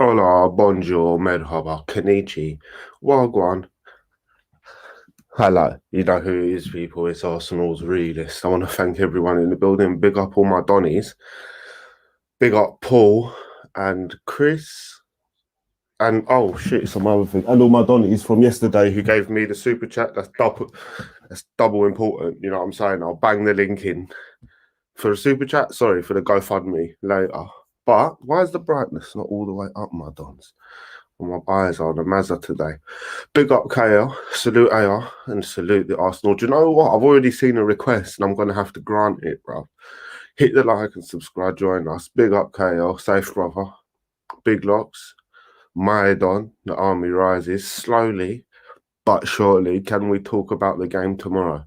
Hola, bonjour, merhaba, konnichi, wagwan. Hello, you know who it is, people. It's Arsenal's Realist. I want to thank everyone in the building. Big up all my Donnies. Big up Paul and Chris. And oh shit, some other thing. And all my Donnies from yesterday who gave me the super chat. That's double important. You know what I'm saying? I'll bang the link in for the super chat. Sorry for the GoFundMe later. But why is the brightness not all the way up, my Dons? My buyers are the Mazda today. Big up KL, salute AR, and salute the Arsenal. Do you know what? I've already seen a request and I'm going to have to grant it, bro. Hit the like and subscribe, join us. Big up KL, safe brother. Big locks. Maedon, the army rises. Slowly but surely, can we talk about the game tomorrow?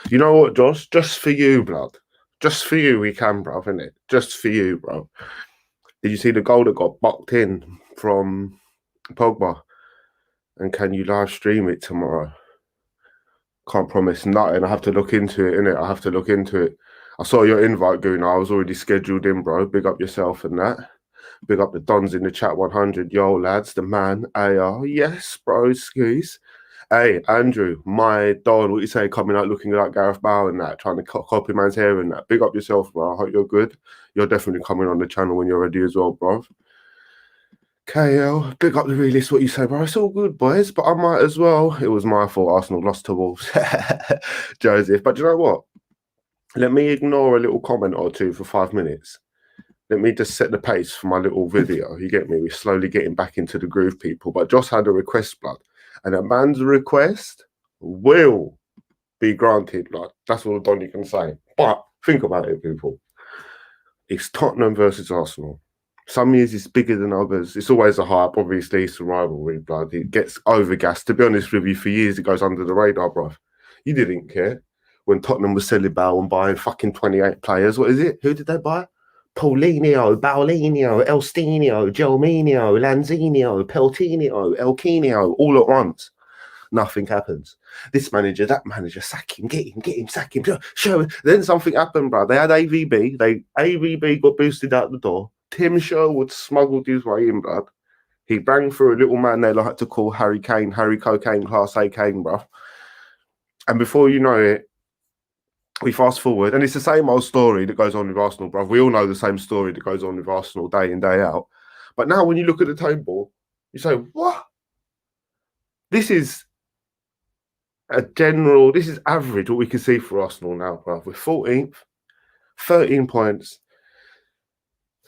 You know what, Josh? Just for you, blood. Just for you, we can, bro, innit? Just for you, bro. Did you see the goal that got bucked in from Pogba? And can you live stream it tomorrow? Can't promise nothing. I have to look into it, innit? I have to look into it. I saw your invite, Guna. I was already scheduled in, bro. Big up yourself and that. Big up the Dons in the chat 100. Yo, lads, the man, AR. Yes, bro, squeeze. Hey, Andrew, my Don, what you say, coming out looking like Gareth Bale and that, trying to copy man's hair and that. Big up yourself, bro. I hope you're good. You're definitely coming on the channel when you're ready as well, bro. KL, big up the Realist, what you say, bro. It's all good, boys, but I might as well. It was my fault Arsenal lost to Wolves. Joseph. But do you know what? Let me ignore a little comment or two for 5 minutes. Let me just set the pace for my little video. You get me? We're slowly getting back into the groove, people. But Josh had a request, blood. And a man's request will be granted, blood. That's all Don you can say. But think about it, people. It's Tottenham versus Arsenal. Some years it's bigger than others. It's always a hype. Obviously, it's a rivalry, blood. It gets overgassed. To be honest with you, for years it goes under the radar, bruv. You didn't care when Tottenham was selling Bale and buying fucking 28 players. What is it? Who did they buy? Paulinho, Paulinho, Elstinio, Gelminio, Lanzinho, Peltinio, Elkinio, all at once. Nothing happens. This manager, that manager, sack him, get him, sack him, show him. Then something happened, bro. They had AVB. AVB got boosted out the door. Tim Sherwood smuggled his way in, blood. He banged through a little man they like to call Harry Kane, Harry Cocaine, Class A Kane, bro. And before you know it, we fast forward, and it's the same old story that goes on with Arsenal, bro. We all know the same story that goes on with Arsenal day in, day out. But now when you look at the table, you say, what? This is average, what we can see for Arsenal now, bro. We're 14th, 13 points.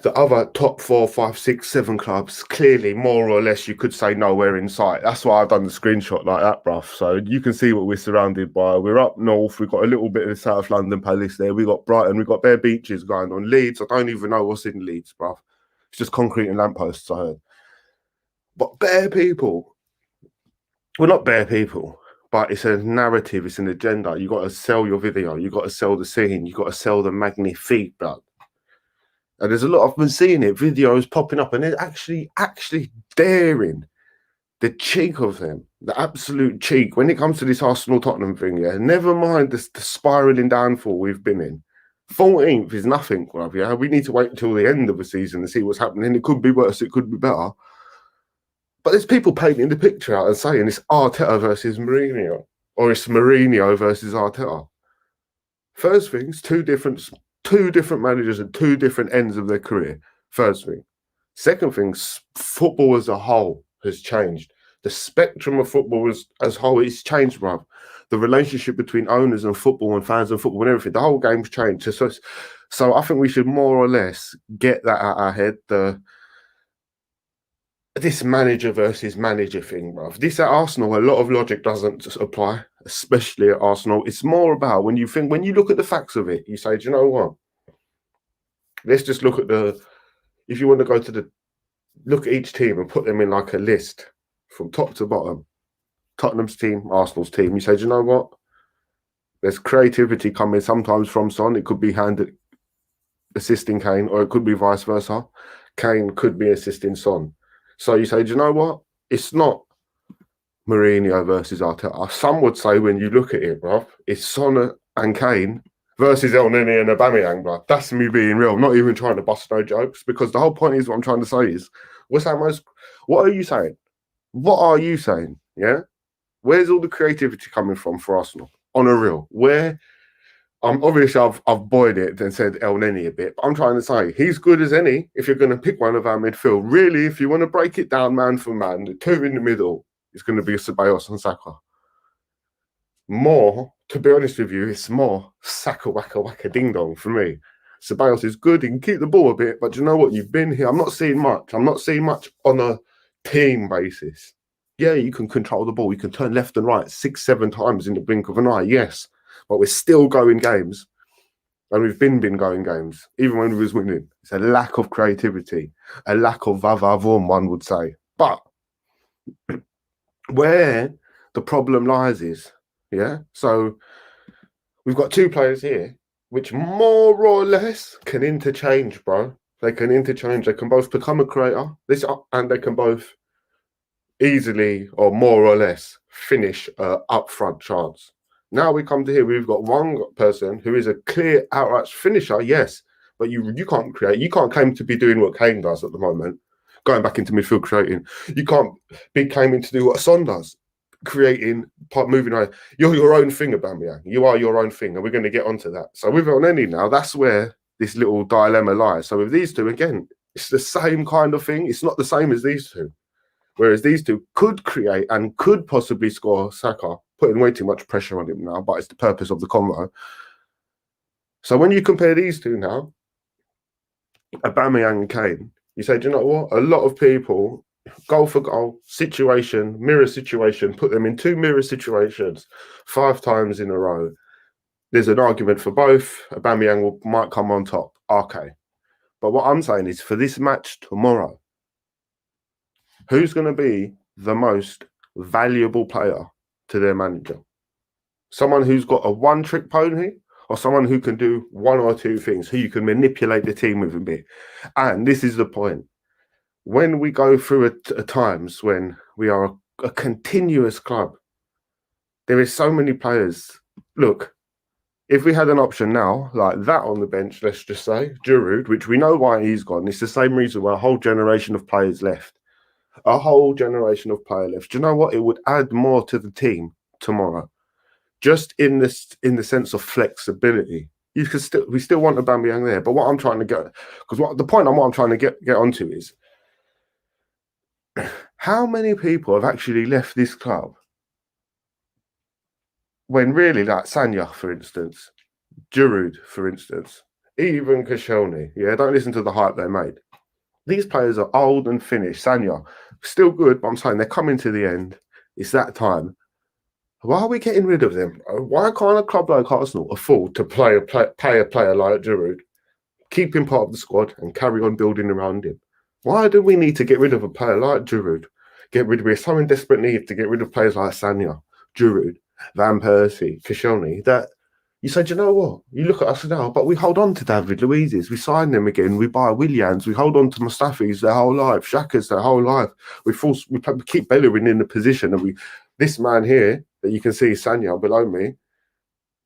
The other top 4, 5, 6, 7 clubs, clearly, more or less, you could say nowhere in sight. That's why I've done the screenshot like that, bruv. So you can see what we're surrounded by. We're up north. We've got a little bit of South London Palace there. We've got Brighton. We've got bare beaches going on. Leeds, I don't even know what's in Leeds, bruv. It's just concrete and lampposts, I heard. But bare people. Well, not bare people, but it's a narrative. It's an agenda. You got to sell your video. You got to sell the scene. You got to sell the magnifique, bruv. And there's a lot of them seeing it, videos popping up, and they're actually daring. The cheek of them, the absolute cheek. When it comes to this Arsenal-Tottenham thing, yeah, never mind the spiralling downfall we've been in. 14th is nothing, bruv, yeah? We need to wait until the end of the season to see what's happening. It could be worse, it could be better. But there's people painting the picture out and saying it's Arteta versus Mourinho, or it's Mourinho versus Arteta. First things, two different managers at two different ends of their career. First thing. Second thing, football as a whole has changed. The spectrum of football as a whole is changed, bruv. The relationship between owners and football and fans and football and everything, the whole game's changed. So I think we should more or less get that out our head. This manager versus manager thing, bruv. This at Arsenal, a lot of logic doesn't apply, especially at Arsenal. It's more about when you look at the facts of it, you say, do you know what? Let's just look at if you want to go to look at each team and put them in like a list from top to bottom. Tottenham's team, Arsenal's team. You say, do you know what? There's creativity coming sometimes from Son. It could be handed assisting Kane, or it could be vice versa. Kane could be assisting Son. So you say, do you know what? It's not Mourinho versus Arteta. Some would say when you look at it, bruv, it's Son and Kane versus El Nini and Aubameyang, bruv. That's me being real. I'm not even trying to bust no jokes, because the whole point is what I'm trying to say is What's our most? What are you saying? What are you saying? Yeah. Where's all the creativity coming from for Arsenal? On a real, where obviously I've boyed it and said El Neni a bit, but I'm trying to say he's good as any if you're going to pick one of our midfield. Really, if you want to break it down man for man, the two in the middle is going to be Ceballos and Saka. More, to be honest with you, it's more Saka waka waka ding dong for me. Ceballos is good, he can keep the ball a bit, but you know what? You've been here. I'm not seeing much. I'm not seeing much on a team basis. Yeah, you can control the ball. You can turn left and right 6, 7 times in the blink of an eye. Yes, but we're still going games, and we've been going games even when we was winning. It's a lack of creativity, a lack of vavavoom, one would say. But where the problem lies is, yeah. So we've got two players here which more or less can interchange, bro. They can interchange. They can both become a creator. And they can both easily or more or less finish upfront chance. Now we come to here, we've got one person who is a clear outright finisher, yes, but you can't create. You can't claim to be doing what Kane does at the moment, going back into midfield creating. You can't be claiming to do what Son does, creating, moving on. You're your own thing, Aubameyang. You are your own thing, and we're going to get onto that. So with Elneny now, that's where this little dilemma lies. So with these two, again, it's the same kind of thing. It's not the same as these two. Whereas these two could create and could possibly score Saka, putting way too much pressure on him now, but it's the purpose of the convo. So when you compare these two now, Aubameyang and Kane, you say, do you know what? A lot of people, goal for goal, situation, mirror situation, put them in two mirror situations 5 times in a row. There's an argument for both. Aubameyang might come on top. Okay. But what I'm saying is for this match tomorrow, who's going to be the most valuable player to their manager? Someone who's got a one-trick pony, or someone who can do 1 or 2 things, who you can manipulate the team with a bit? And this is the point. When we go through at times when we are a continuous club, there is so many players. Look, if we had an option now, like that on the bench, let's just say, Giroud, which we know why he's gone, it's the same reason why a whole generation of players left. A whole generation of players left. Do you know what? It would add more to the team tomorrow, just in the sense of flexibility. We still want Aubameyang there, but what I'm trying to get, because the point I'm trying to get onto is how many people have actually left this club when really, like Sanya, for instance, Giroud, for instance, even Koscielny, yeah, don't listen to the hype they made. These players are old and finished. Sanya, still good, but I'm saying they're coming to the end. It's that time. Why are we getting rid of them? Why can't a club like Arsenal afford to pay a player like Giroud, keep him part of the squad, and carry on building around him? Why do we need to get rid of a player like Giroud? We're so in desperate need to get rid of players like Sanya, Giroud, Van Persie, Koscielny, that you said, you know what? You look at us now, but we hold on to David Luiz's. We sign them again. We buy Williams. We hold on to Mustafi's their whole life. Xhaka's their whole life. We keep Bellerin in the position. And this man here that you can see, Sanya, below me,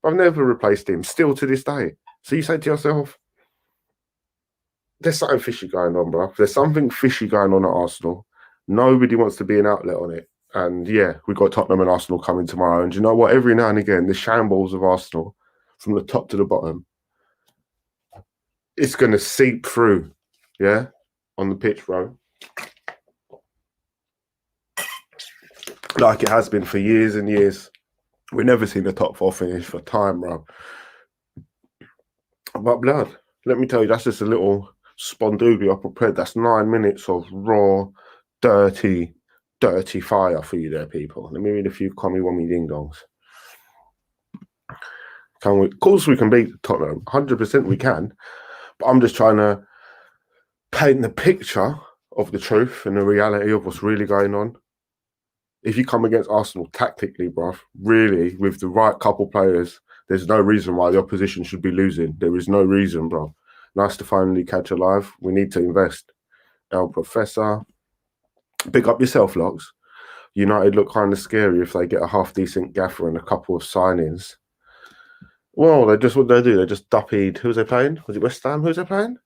I've never replaced him, still to this day. So you say to yourself, there's something fishy going on, bro. There's something fishy going on at Arsenal. Nobody wants to be an outlet on it. And yeah, we've got Tottenham and Arsenal coming tomorrow. And you know what? Every now and again, the shambles of Arsenal, from the top to the bottom, it's going to seep through, yeah, on the pitch, bro. Like it has been for years and years. We've never seen a top 4 finish for time, bro. But blood, let me tell you, that's just a little spondugli I prepared. That's 9 minutes of raw, dirty fire for you there, people. Let me read a few commie-wommy ding-dongs. Of course we can beat Tottenham. 100% we can. But I'm just trying to paint the picture of the truth and the reality of what's really going on. If you come against Arsenal tactically, bruv, really, with the right couple players, there's no reason why the opposition should be losing. There is no reason, bro. Nice to finally catch a live. We need to invest. El Professor. Pick up yourself, Locks. United look kind of scary if they get a half-decent gaffer and a couple of signings. Well, what they do? They just duppied. Who was they playing? Was it West Ham? Who was they playing?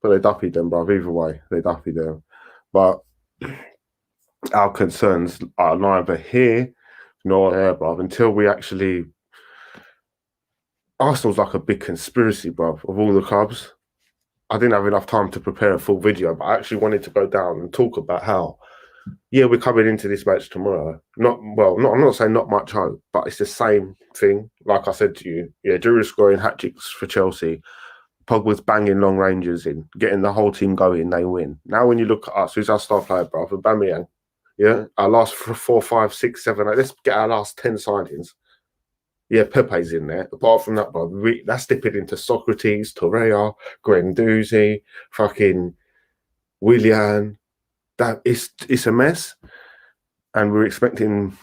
But they duppied them, bruv. Either way, they duppied them. But our concerns are neither here nor there, bruv, until we actually. Arsenal's like a big conspiracy, bruv, of all the clubs. I didn't have enough time to prepare a full video, but I actually wanted to go down and talk about how, yeah, we're coming into this match tomorrow. I'm not saying not much hope, but it's the same thing. Like I said to you, yeah, Giroud scoring hat tricks for Chelsea. Pogba's banging long ranges in, getting the whole team going, they win. Now, when you look at us, who's our star player, bro? Aubameyang. Yeah, our last 4, 5, 6, 7, 8. Let's get our last 10 signings. Yeah, Pepe's in there. Apart from that, bro, that's dipping into Socrates, Torreira, Guendouzi, fucking Willian. That it's a mess, and we're expecting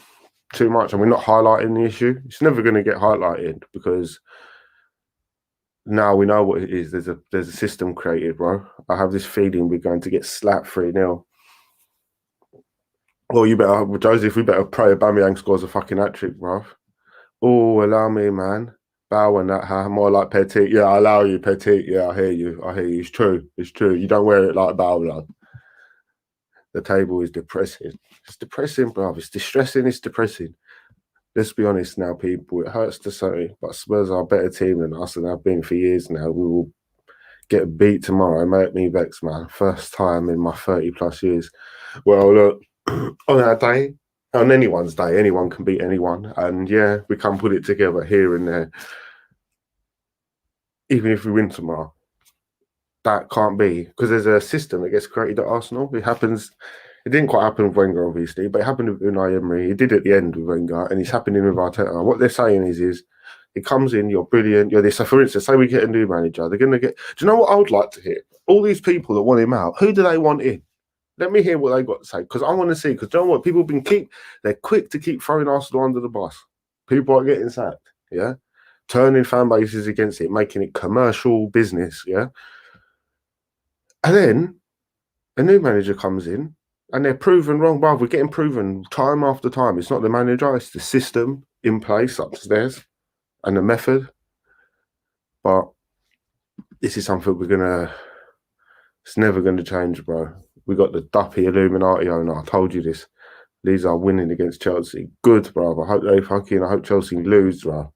too much, and we're not highlighting the issue. It's never going to get highlighted because now we know what it is. There's a system created, bro. I have this feeling we're going to get slapped 3-0. Well, you better, Joseph, we better pray Aubameyang scores a fucking hat-trick, bro. Oh, allow me, man. Bow and that, more like Petit. Yeah, I allow you, Petit. Yeah, I hear you. It's true. It's true. You don't wear it like Bow, lad. The table is depressing. It's depressing, bro. It's distressing. It's depressing. Let's be honest now, people. It hurts to say, but Spurs are a better team than us and have been for years now. We will get beat tomorrow. Make me vex, man. First time in my 30 plus years. Well, look, on our day, on anyone's day, anyone can beat anyone. And yeah, we can put it together here and there. Even if we win tomorrow, that can't be, because there's a system that gets created at Arsenal. It happens. It didn't quite happen with Wenger, obviously, but it happened with Unai Emery. It did at the end with Wenger, and it's happening with Arteta. What they're saying is it comes in, you're brilliant, you're this. So, for instance, say we get a new manager, they're going to get. Do you know what I would like to hear? All these people that want him out, who do they want in? Let me hear what they got to say, because I want to see. Because you know what? People have been they're quick to keep throwing Arsenal under the bus. People are getting sacked, yeah, turning fan bases against it, making it commercial business, yeah. And then a new manager comes in and they're proven wrong, bruv. We're getting proven time after time. It's not the manager, it's the system in place upstairs and the method. But this is something it's never going to change, bro. We got the Duppy Illuminati owner. I told you this. These are winning against Chelsea. Good, bro. I hope Chelsea lose, bro.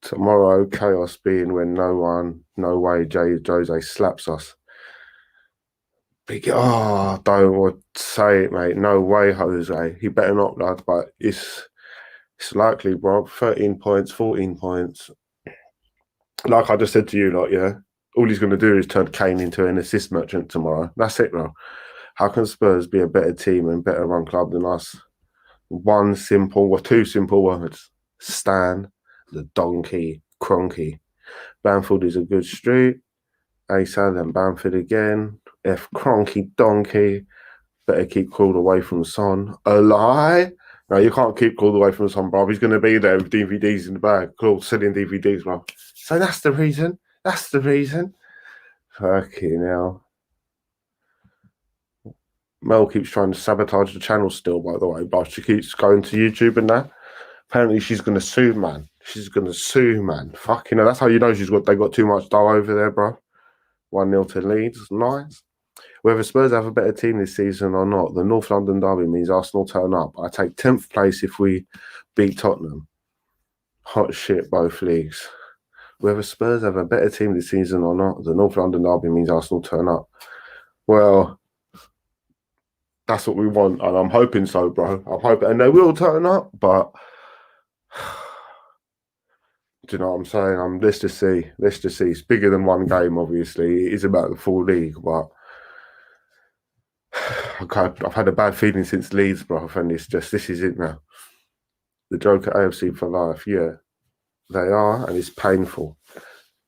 Tomorrow, chaos being when no way Jose slaps us. Don't want to say it, mate. No way, Jose. He better not, lad. But it's likely, bro. 13 points, 14 points. Like I just said to you, like, yeah, all he's going to do is turn Kane into an assist merchant tomorrow. That's it, bro. How can Spurs be a better team and better run club than us? Two simple words. Stan the donkey Cronky. Bamford is a good street. Asad and Bamford again. F Cronky donkey. Better keep Claude away from Son. A lie? No, you can't keep Claude away from Son, bro. He's going to be there with DVDs in the bag. Claude selling DVDs, bro. So that's the reason. That's the reason. Fucking hell. Mel keeps trying to sabotage the channel still, by the way, but she keeps going to YouTube and that. Apparently she's going to sue, man. She's going to sue, man. Fucking hell. That's how you know they got too much dough over there, bro. 1-0 to Leeds. Nice. Whether Spurs have a better team this season or not, the North London derby means Arsenal turn up. I take 10th place if we beat Tottenham. Hot shit, both leagues. Whether Spurs have a better team this season or not, the North London derby means Arsenal turn up. Well, that's what we want, and I'm hoping so, bro. I'm hoping, and they will turn up, but do you know what I'm saying? Let's just see. It's bigger than one game, obviously. It is about the full league, but I've had a bad feeling since Leeds, bro, and this is it now. The joke at AFC for life, yeah. They are, and it's painful.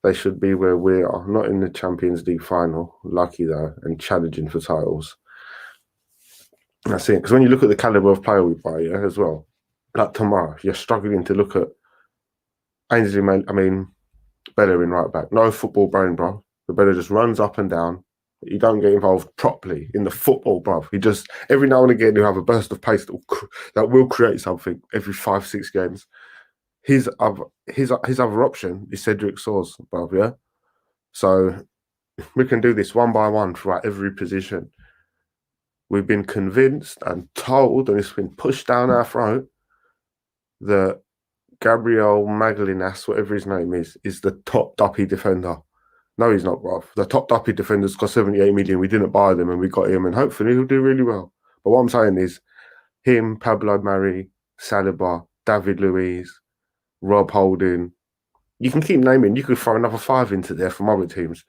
They should be where we are, not in the Champions League final. Lucky though, and challenging for titles. That's it. Because when you look at the caliber of player we buy, yeah, as well, like tomorrow, you're struggling to look at Ainsley, Bellerin right back. No football brain, bro. The Bella just runs up and down. You don't get involved properly in the football, bro. He just, every now and again, you have a burst of pace that will create something every 5-6 games. His other option is Cedric Soares, bro, yeah? So we can do this one by one throughout every position. We've been convinced and told, and it's been pushed down our throat, that Gabriel Magalhaes, whatever his name is the top duppy defender. No, he's not, bruv. The top duppy defenders cost 78 million. We didn't buy them and we got him, and hopefully he'll do really well. But what I'm saying is, him, Pablo Mari, Saliba, David Luiz, Rob Holding, you can keep naming. You could throw another 5 into there from other teams.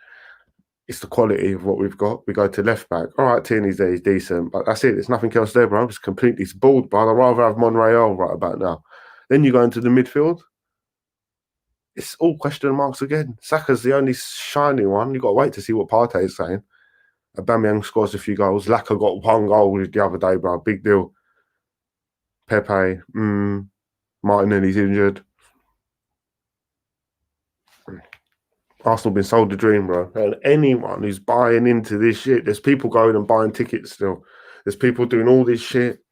It's the quality of what we've got. We go to left back. All right, Tierney's there, he's decent, but that's it. There's nothing else there, bro. It's bald, bro. I'd rather have Monreal right about now. Then you go into the midfield. It's all question marks again. Saka's the only shiny one. You've got to wait to see what Partey is saying. Aubameyang scores a few goals. Laka got 1 goal the other day, bro. Big deal. Pepe, Martinelli's injured. Arsenal been sold the dream, bro. And anyone who's buying into this shit, there's people going and buying tickets still. There's people doing all this shit.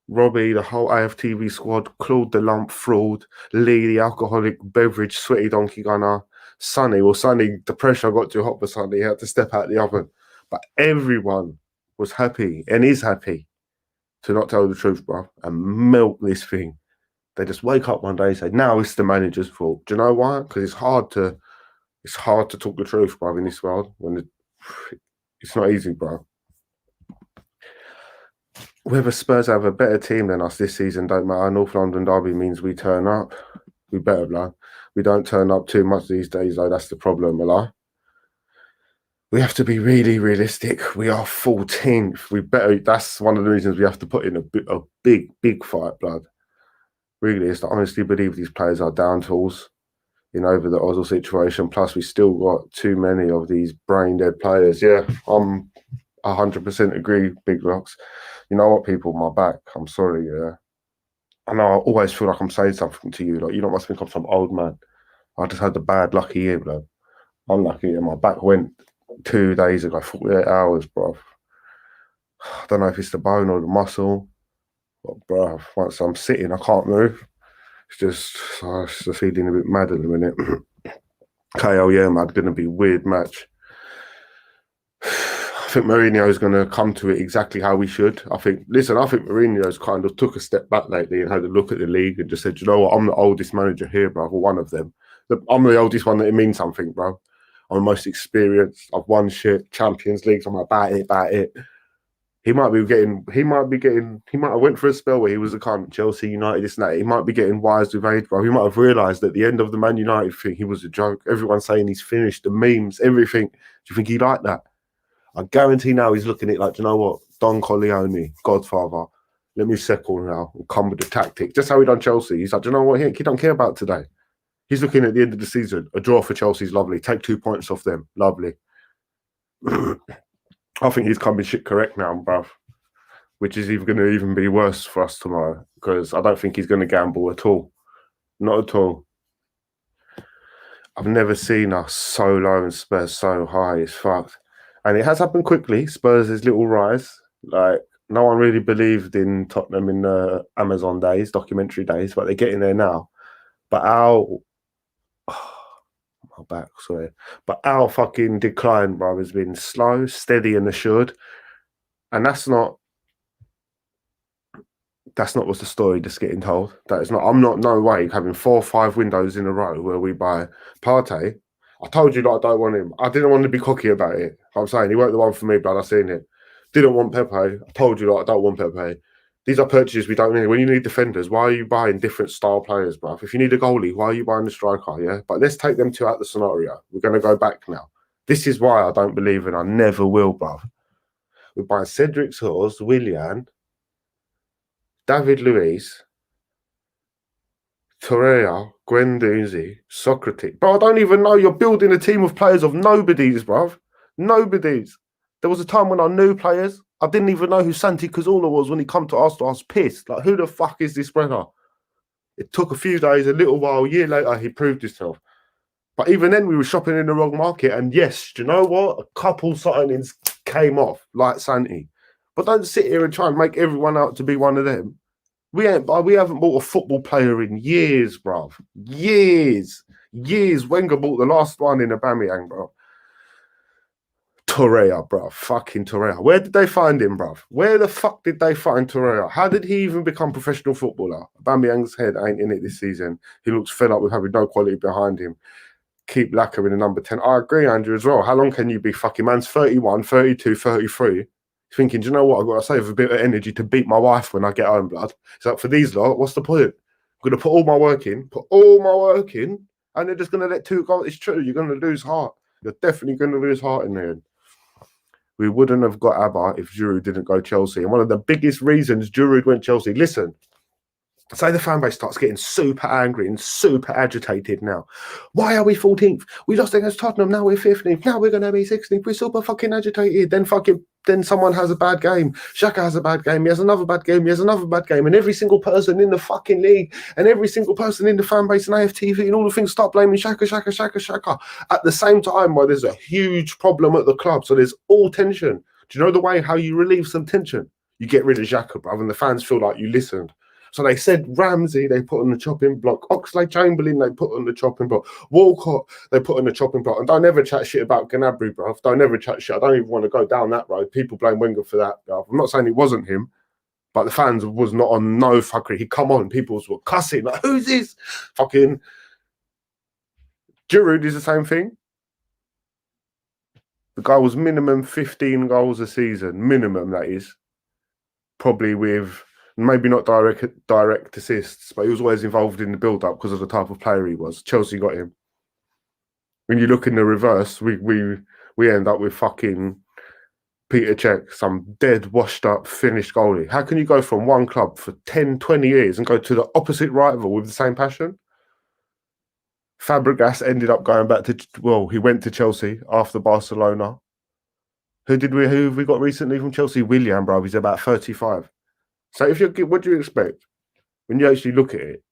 Robbie, the whole AFTV squad, Claude the Lump Fraud, Lee, the alcoholic beverage, sweaty donkey gunner, Sonny. Well, Sonny, the pressure got too hot for Sonny. He had to step out the oven. But everyone was happy and is happy to not tell the truth, bro, and milk this thing. They just wake up one day and say, now it's the manager's fault. Do you know why? Because it's hard to talk the truth, bro, in this world. It's not easy, bro. Whether Spurs have a better team than us this season don't matter. North London derby means we turn up. We better, bro. We don't turn up too much these days, though. That's the problem, bro. We have to be really realistic. We are 14th. We better. That's one of the reasons we have to put in a big fight, blood. Really, is to honestly believe these players are down tools. Over the Ozil situation. Plus, we still got too many of these brain-dead players. Yeah, I'm 100% agree, Big Rocks. You know what, people, my back, I'm sorry, yeah. I know I always feel like I'm saying something to you. Like, you don't must think I'm some old man. I just had the bad lucky year, bro. Unlucky, and my back went 2 days ago, 48 hours, bro. I don't know if it's the bone or the muscle. But, bro, once I'm sitting, I can't move. It's just feeling a bit mad at the minute. KO, yeah, man, going to be a weird match. I think Mourinho is going to come to it exactly how we should. I think Mourinho's kind of took a step back lately and had a look at the league and just said, you know what, I'm the oldest manager here, bro, or one of them. I'm the oldest one that it means something, bro. I'm the most experienced. I've won shit, Champions Leagues. I'm about it. He might have went for a spell where he was a kind of Chelsea, United, this and that. He might be getting wise with age, bro. He might have realised at the end of the Man United thing, he was a joke. Everyone's saying he's finished, the memes, everything. Do you think he liked that? I guarantee now he's looking at it like, you know what? Don Corleone, Godfather, let me settle now and come with the tactic. Just how he done Chelsea. He's like, you know what? He don't care about today. He's looking at the end of the season. A draw for Chelsea's lovely. Take 2 points off them. Lovely. I think he's coming shit correct now, bruv. Which is even going to even be worse for us tomorrow because I don't think he's going to gamble at all. Not at all. I've never seen us so low and Spurs so high. It's fucked. And it has happened quickly. Spurs' little rise. Like, no one really believed in Tottenham in the Amazon days, documentary days, but they're getting there now. But our fucking decline, bro, has been slow, steady and assured. And that's not what's the story that's getting told. That is not. I'm not no way having 4 or 5 windows in a row where we buy Partey. I told you that I don't want him. I didn't want to be cocky about it. I'm saying he weren't the one for me, blood. I seen it. Didn't want Pepe. I told you that I don't want Pepe. These are purchases we don't need. When you need defenders, why are you buying different style players, bruv? If you need a goalie, why are you buying a striker? Yeah, but let's take them 2 out of the scenario. We're going to go back now. This is why I don't believe in. I never will, bruv. We're buying Cedric Soares, Willian, David Luiz, Torreira, Guendouzi, Socrates. But I don't even know. You're building a team of players of nobodies, bruv. Nobodies. There was a time when I knew players. I didn't even know who Santi Cazorla was when he come to Arsenal. I was pissed. Like, who the fuck is this brother? It took a few days, a little while, a year later, he proved himself. But even then, we were shopping in the wrong market. And yes, do you know what? A couple signings came off, like Santi. But don't sit here and try and make everyone out to be one of them. We haven't bought a football player in years, bruv. Years. Wenger bought the last one in Aubameyang, bro. Torreira, bruv. Fucking Torreira. Where did they find him, bruv? Where the fuck did they find Torreira? How did he even become a professional footballer? Aubameyang's head ain't in it this season. He looks fed up with having no quality behind him. Keep Laka in the number 10. I agree, Andrew, as well. How long can you be? Fucking man's 31, 32, 33. Thinking, do you know what? I've got to save a bit of energy to beat my wife when I get home, blood. It's like, for these lot, what's the point? I'm going to put all my work in, and they're just going to let 2 goals. It's true. You're going to lose heart. You're definitely going to lose heart in the end. We wouldn't have got Abba if Giroud didn't go Chelsea. And one of the biggest reasons Giroud went Chelsea, listen, say the fan base starts getting super angry and super agitated now. Why are we 14th? We lost against Tottenham. Now we're 15th. Now we're going to be 16th. We're super fucking agitated. Then someone has a bad game. Xhaka has a bad game. He has another bad game. He has another bad game. And every single person in the fucking league and every single person in the fan base and AFTV and all the things start blaming Xhaka. At the same time, while there's a huge problem at the club, so there's all tension. Do you know the way how you relieve some tension? You get rid of Xhaka, bruv, and the fans feel like you listened. So they said Ramsey, they put on the chopping block. Oxlade-Chamberlain, they put on the chopping block. Walcott, they put on the chopping block. And don't ever chat shit about Gnabry, bruv. Don't ever chat shit. I don't even want to go down that road. People blame Wenger for that, bruv. I'm not saying it wasn't him, but the fans was not on no fuckery. He come on, people were cussing. Like, who's this? Fucking Giroud is the same thing. The guy was minimum 15 goals a season. Minimum, that is. Probably with... maybe not direct assists, but he was always involved in the build-up because of the type of player he was. Chelsea got him. When you look in the reverse, we end up with fucking Peter Cech, some dead, washed-up, finished goalie. How can you go from one club for 10, 20 years and go to the opposite rival with the same passion? Fabregas ended up going back to... well, he went to Chelsea after Barcelona. Who have we got recently from Chelsea? Willian, bro. He's about 35. So what do you expect? When you actually look at it,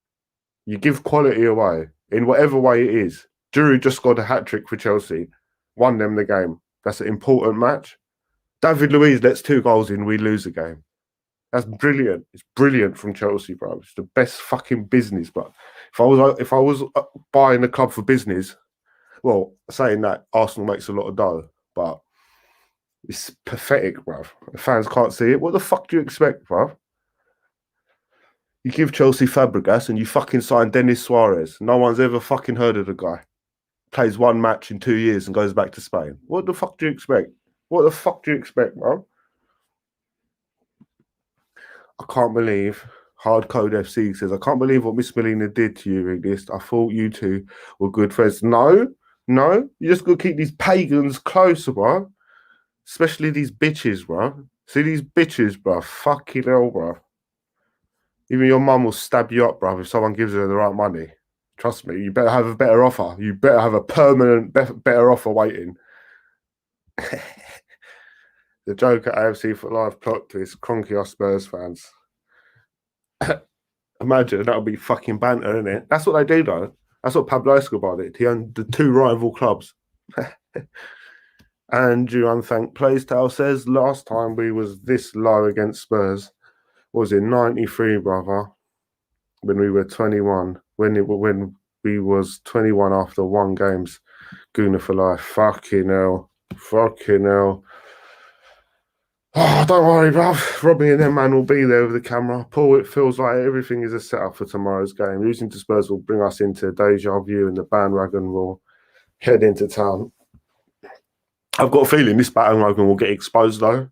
you give quality away in whatever way it is. Giroud just scored a hat-trick for Chelsea, won them the game. That's an important match. David Luiz lets 2 goals in, we lose the game. That's brilliant. It's brilliant from Chelsea, bro. It's the best fucking business, bro. If I was buying the club for business, well, saying that Arsenal makes a lot of dough, but it's pathetic, bro. The fans can't see it. What the fuck do you expect, bro? You give Chelsea Fabregas and you fucking sign Denis Suarez. No one's ever fucking heard of the guy. Plays 1 match in 2 years and goes back to Spain. What the fuck do you expect? What the fuck do you expect, bro? I can't believe, Hardcode FC says, I can't believe what Miss Melina did to you, Realist. I thought you two were good friends. No. You just got to keep these pagans closer, bro. Especially these bitches, bro. See these bitches, bro. Fucking hell, bro. Even your mum will stab you up, bruv, if someone gives her the right money. Trust me, you better have a better offer. You better have a permanent, better offer waiting. The joke at AFC for live plot twist, Cronky are Spurs fans. Imagine, that would be fucking banter, isn't it? That's what they do, though. That's what Pablo Escobar did. He owned the 2 rival clubs. Andrew Unthanked Playstyle says, last time we was this low against Spurs was in 93, brother, when we were 21. When we was 21 after 1 games. Guna for life. Fucking hell. Oh, don't worry, bruv. Robbie and them man will be there with the camera. Paul, it feels like everything is a setup for tomorrow's game. Losing to Spurs will bring us into deja vu and the bandwagon will head into town. I've got a feeling this bandwagon will get exposed, though.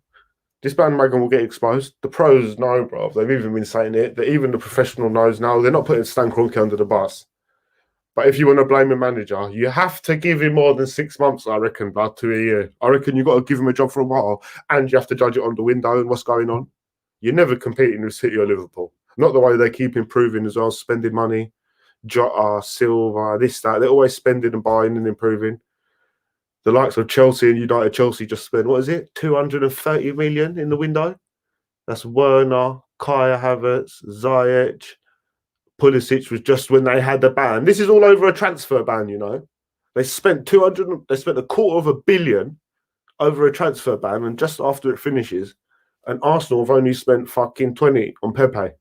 This bandwagon will get exposed. The pros know, bruv. They've even been saying it. That even the professional knows now. They're not putting Stan Kroenke under the bus. But if you want to blame a manager, you have to give him more than 6 months, I reckon, blood, to a year. I reckon you've got to give him a job for a while, and you have to judge it on the window and what's going on. You're never competing with City or Liverpool. Not the way they keep improving as well, spending money. Jota, Silva, this, that. They're always spending and buying and improving. The likes of Chelsea and United, Chelsea just spent, what is it, 230 million in the window? That's Werner, Kaya Havertz, Ziyech, Pulisic was just when they had the ban. This is all over a transfer ban, you know. They spent $250 million over a transfer ban, and just after it finishes, and Arsenal have only spent fucking 20 on Pepe.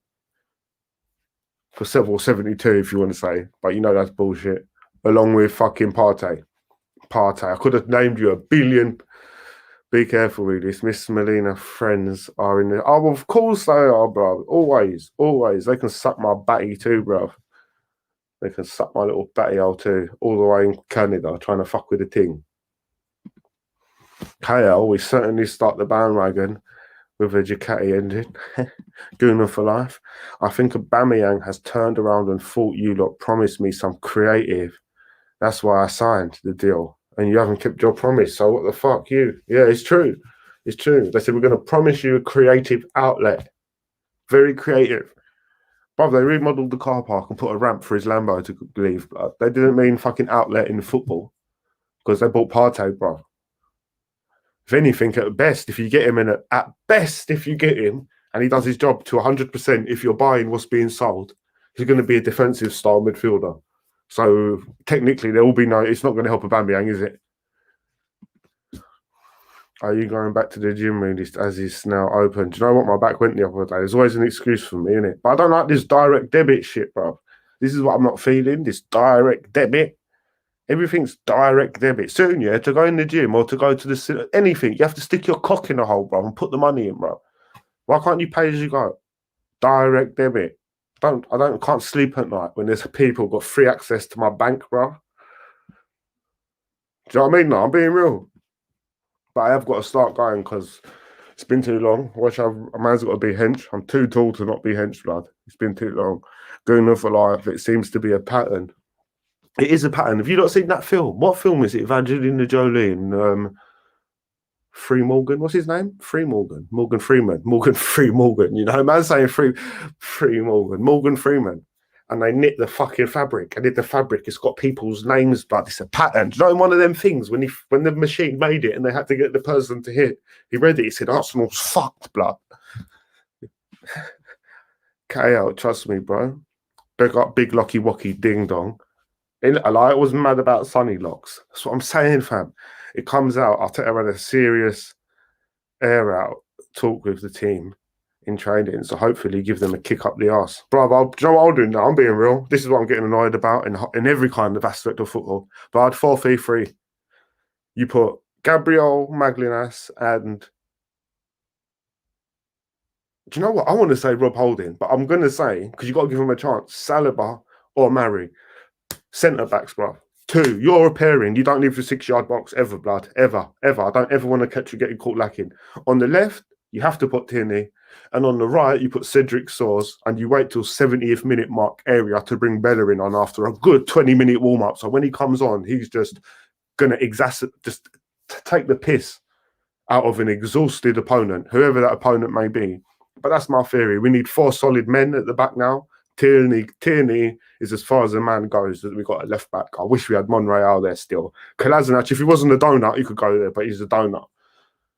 For several 72, if you want to say. But you know that's bullshit. Along with fucking Partey. I could have named you a billion Be careful with this. Miss Melina friends are in there. Oh, of course they are, bro. Always, always. They can suck my batty too, bro. They can suck my little batty hole too, all the way in Canada, trying to fuck with the thing. KL, we certainly start the bandwagon with a Ducati engine. Gooner for life. I think Aubameyang has turned around and thought you lot promised me some creative. That's why I signed the deal. And you haven't kept your promise. So what the fuck, you? Yeah, it's true. It's true. They said, we're going to promise you a creative outlet. Very creative. Bruv, they remodeled the car park and put a ramp for his Lambo to leave. They didn't mean fucking outlet in football because they bought Partey, bruv. If anything, at best, if you get him at best, if you get him and he does his job to 100%, if you're buying what's being sold, he's going to be a defensive style midfielder. So technically, there will be no. It's not going to help Aubameyang, is it? Are you going back to the gym as it's now open? Do you know what? My back went the other day. There's always an excuse for me, innit? But I don't like this direct debit shit, bro. This is what I'm not feeling. This direct debit. Everything's direct debit. Soon, yeah, to go in the gym or to go to the anything, you have to stick your cock in a hole, bro, and put the money in, bro. Why can't you pay as you go? Direct debit. Can't sleep at night when there's people got free access to my bank, bro. Do you know what I mean? No, I'm being real. But I have got to start going because it's been too long. A man's got to be hench. I'm too tall to not be hench, blood. It's been too long. Going on for life, it seems to be a pattern. It is a pattern. Have you not seen that film? What film is it? Angelina Jolie and Free Morgan. What's his name? Free Morgan. Morgan Freeman. Free Morgan. You know, man's saying Free Morgan. Morgan Freeman. And they knit the fucking fabric. And in the fabric, it's got people's names, but it's a pattern. Do you know one of them things when the machine made it and they had to get the person to hit? He read it. He said, Arsenal's fucked, blood. KL, trust me, bro. They got big locky wocky ding dong. I was mad about Sunny Locks. That's what I'm saying, fam. It comes out. I'll take her a serious air out talk with the team in training. So hopefully give them a kick up the arse. Bro, do you know what I'll do now? I'm being real. This is what I'm getting annoyed about in every kind of aspect of football. But I'd 4-3-3. You put Gabriel Maglinas and do you know what? I want to say Rob Holding, but I'm going to say, because you've got to give him a chance, Saliba or Mari. Centre backs, bro. 2, you're a pairing. You don't leave the 6-yard box ever, blood. Ever. I don't ever want to catch you getting caught lacking. On the left, you have to put Tierney. And on the right, you put Cedric Soares. And you wait till 70th minute mark area to bring Bellerin on after a good 20-minute warm-up. So when he comes on, he's just going to just take the piss out of an exhausted opponent, whoever that opponent may be. But that's my theory. We need 4 solid men at the back now. Tierney is as far as a man goes that we've got a left back. I wish we had Monreal there still. Kolasinac, if he wasn't a donut, he could go there, but he's a donut.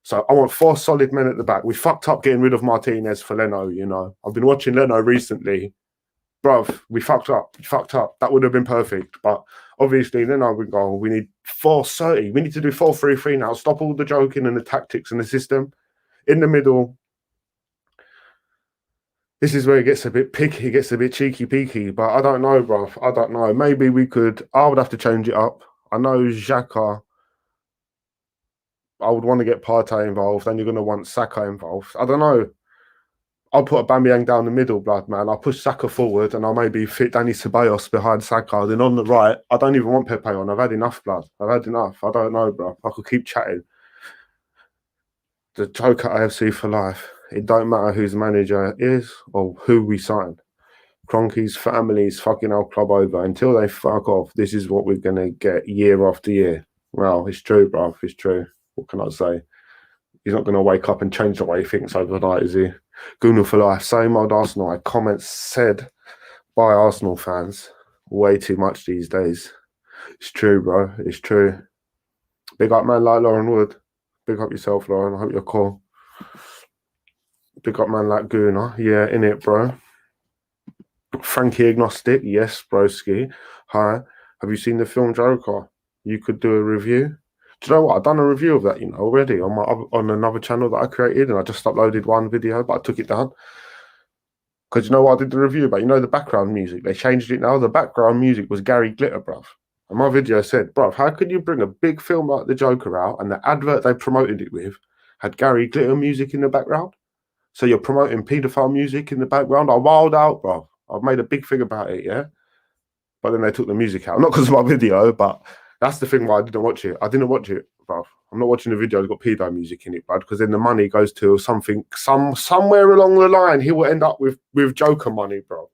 So I want 4 solid men at the back. We fucked up getting rid of Martinez for Leno, you know. I've been watching Leno recently. Bruv, we fucked up. That would have been perfect. But obviously, Leno would go, we need 4-30. We need to do 4-3-3 now. Stop all the joking and the tactics and the system. In the middle, this is where it gets a bit picky, it gets a bit cheeky-peaky, but I don't know, bro. I don't know. Maybe we could... I would have to change it up. I know Xhaka... I would want to get Partey involved, then you're going to want Saka involved. I don't know. I'll put Aubameyang down the middle, blood, man. I'll push Saka forward, and I'll maybe fit Danny Ceballos behind Saka. Then on the right, I don't even want Pepe on. I've had enough, blood. I've had enough. I don't know, bro. I could keep chatting. The joke at AFC for life. It don't matter whose manager is or who we sign. Kroenke's family's fucking our club over. Until they fuck off, this is what we're going to get year after year. Well, it's true, bruv. It's true. What can I say? He's not going to wake up and change the way he thinks overnight, is he? Gooner for life. Same old Arsenal. Comments said by Arsenal fans way too much these days. It's true, bro. It's true. Big up man like Lauren Wood. Big up yourself, Lauren. I hope you're cool. Big up man like Gooner. Yeah, in it, bro. Frankie Agnostic. Yes, broski. Hi. Have you seen the film Joker? You could do a review. Do you know what? I've done a review of that, already on another channel that I created, and I just uploaded one video, but I took it down. Because you know what I did the review about? The background music. They changed it now. The background music was Gary Glitter, bruv. And my video said, bruv, how could you bring a big film like The Joker out and the advert they promoted it with had Gary Glitter music in the background? So you're promoting paedophile music in the background? I wild out, bruv. I've made a big thing about it, yeah? But then they took the music out. Not because of my video, but that's the thing why I didn't watch it. I didn't watch it, bruv. I'm not watching the video that's got pedo music in it, bruv, because then the money goes to somewhere along the line, he will end up with Joker money, bro.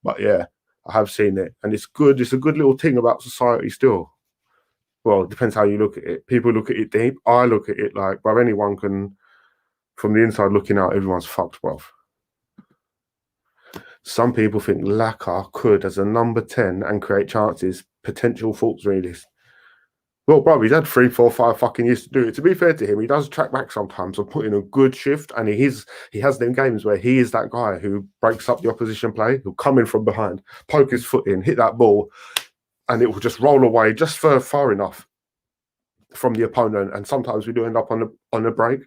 But yeah, I have seen it, and it's good. It's a good little thing about society still. Well, it depends how you look at it. People look at it deep. I look at it like, bro, anyone can, from the inside looking out, everyone's fucked, bro. Some people think Laka could, as a number 10 and create chances, potential faults realist. Well, bro, he's had 3, 4, 5 fucking years to do it. To be fair to him, he does track back sometimes or put in a good shift, and he has them games where he is that guy who breaks up the opposition play, who'll come in from behind, poke his foot in, hit that ball, and it will just roll away just far enough from the opponent. And sometimes we do end up on a break.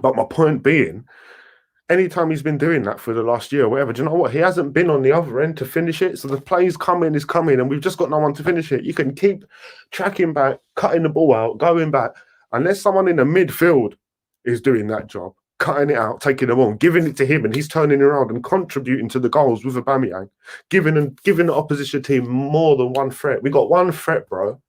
But my point being, anytime he's been doing that for the last year or whatever, do you know what? He hasn't been on the other end to finish it. So the play's coming, and we've just got no one to finish it. You can keep tracking back, cutting the ball out, going back. Unless someone in the midfield is doing that job, cutting it out, taking the ball, giving it to him, and he's turning around and contributing to the goals with Aubameyang, giving the opposition team more than one threat. We got one threat, bro.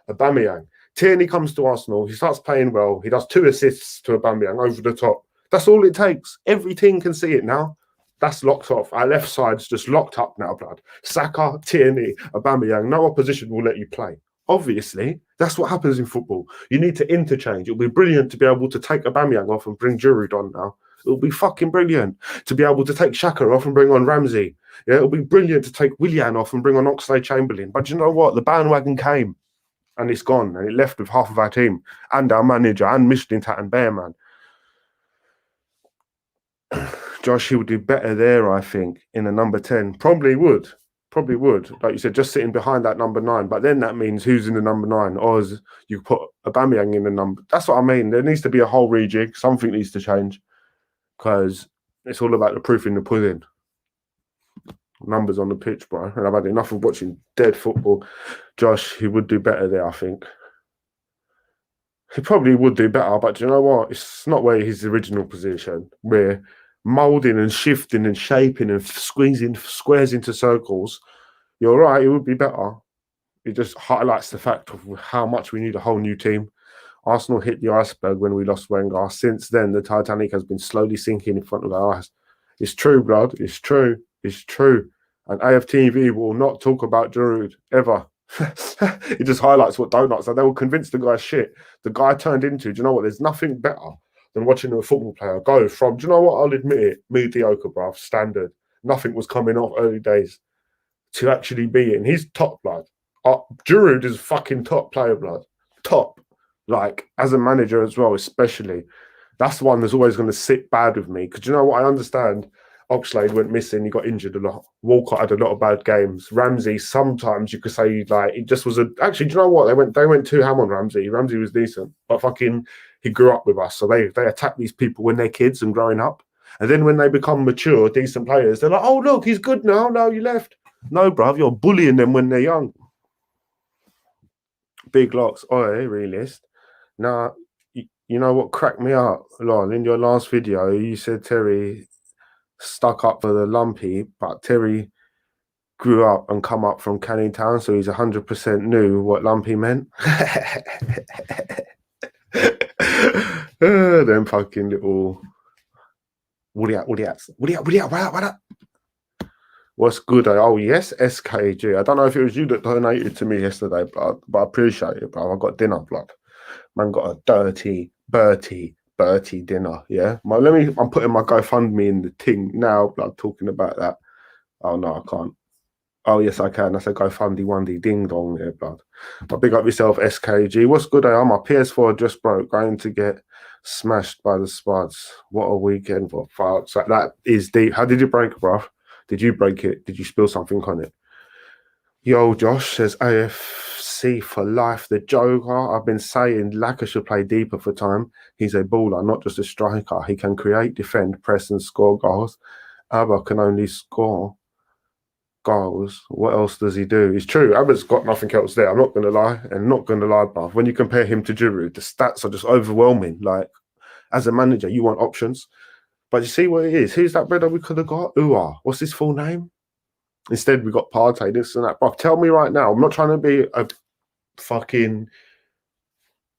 Aubameyang. Tierney comes to Arsenal. He starts playing well. He does 2 assists to Aubameyang over the top. That's all it takes. Every team can see it now. That's locked off. Our left side's just locked up now, blood. Saka, Tierney, Aubameyang. No opposition will let you play. Obviously, that's what happens in football. You need to interchange. It'll be brilliant to be able to take Aubameyang off and bring Giroud on now. It'll be fucking brilliant to be able to take Xhaka off and bring on Ramsey. Yeah, it'll be brilliant to take Willian off and bring on Oxlade-Chamberlain. But you know what? The bandwagon came and it's gone, and it left with half of our team and our manager and Mislintat and Bearman. Josh, he would do better there, I think, in a number 10. Probably would. Like you said, just sitting behind that number 9. But then that means who's in the number 9? Or as you put Aubameyang in the number. That's what I mean. There needs to be a whole rejig. Something needs to change. Because it's all about the proof in the pudding. Numbers on the pitch, bro. And I've had enough of watching dead football. Josh, he would do better there, I think. He probably would do better, but do you know what? It's not where his original position. We're moulding and shifting and shaping and squeezing squares into circles. You're right, it would be better. It just highlights the fact of how much we need a whole new team. Arsenal hit the iceberg when we lost Wenger. Since then, the Titanic has been slowly sinking in front of our eyes. It's true, blood. It's true. It's true. And AFTV will not talk about Giroud ever. It just highlights what donuts are. They will convince the guy shit. The guy turned into, do you know what? There's nothing better than watching a football player go from, do you know what? I'll admit it, mediocre, bruv, standard. Nothing was coming off early days to actually be in. He's top, blood. Giroud is fucking top player, blood. Top. Like, as a manager as well, especially. That's the one that's always going to sit bad with me. Because you know what? I understand. Oxlade went missing. He got injured a lot. Walcott had a lot of bad games. Ramsey, sometimes you could say, like, it just was a... Actually, do you know what? They went too ham on Ramsey. Ramsey was decent. But fucking, he grew up with us. So they attack these people when they're kids and growing up. And then when they become mature, decent players, they're like, oh, look, he's good now. No, you left. No, bruv, you're bullying them when they're young. Big locks. Oi, realist. Now, you know what cracked me up, Lon? In your last video, you said Terry stuck up for the lumpy, but Terry grew up and come up from Canning Town, so he's 100% knew what lumpy meant. Them fucking little what up? What's good? Oh yes, SKG. I don't know if it was you that donated to me yesterday, but I appreciate it, bro. I got dinner, blood. Man got a dirty, Bertie dinner, yeah. I'm putting my GoFundMe in the thing now, blood, talking about that. Oh no, I can't. Oh yes, I can. That's a GoFundMe one ding dong there, blood. But big up yourself, SKG. What's good? My PS4 just broke, going to get smashed by the spuds. What a weekend for fucks. So that is deep. How did you break it, bruv? Did you break it? Did you spill something on it? Yo, Josh says AFC for life. The Joker. I've been saying Laka should play deeper for time. He's a baller, not just a striker. He can create, defend, press, and score goals. Abba can only score goals. What else does he do? It's true. Abbott's got nothing else there. I'm not going to lie. And not going to lie, bruv. When you compare him to Giroud, the stats are just overwhelming. Like, as a manager, you want options. But you see what it is? Who's that brother we could have got? Uwa. What's his full name? Instead, we got Partey, this and that. Bruv, tell me right now. I'm not trying to be a fucking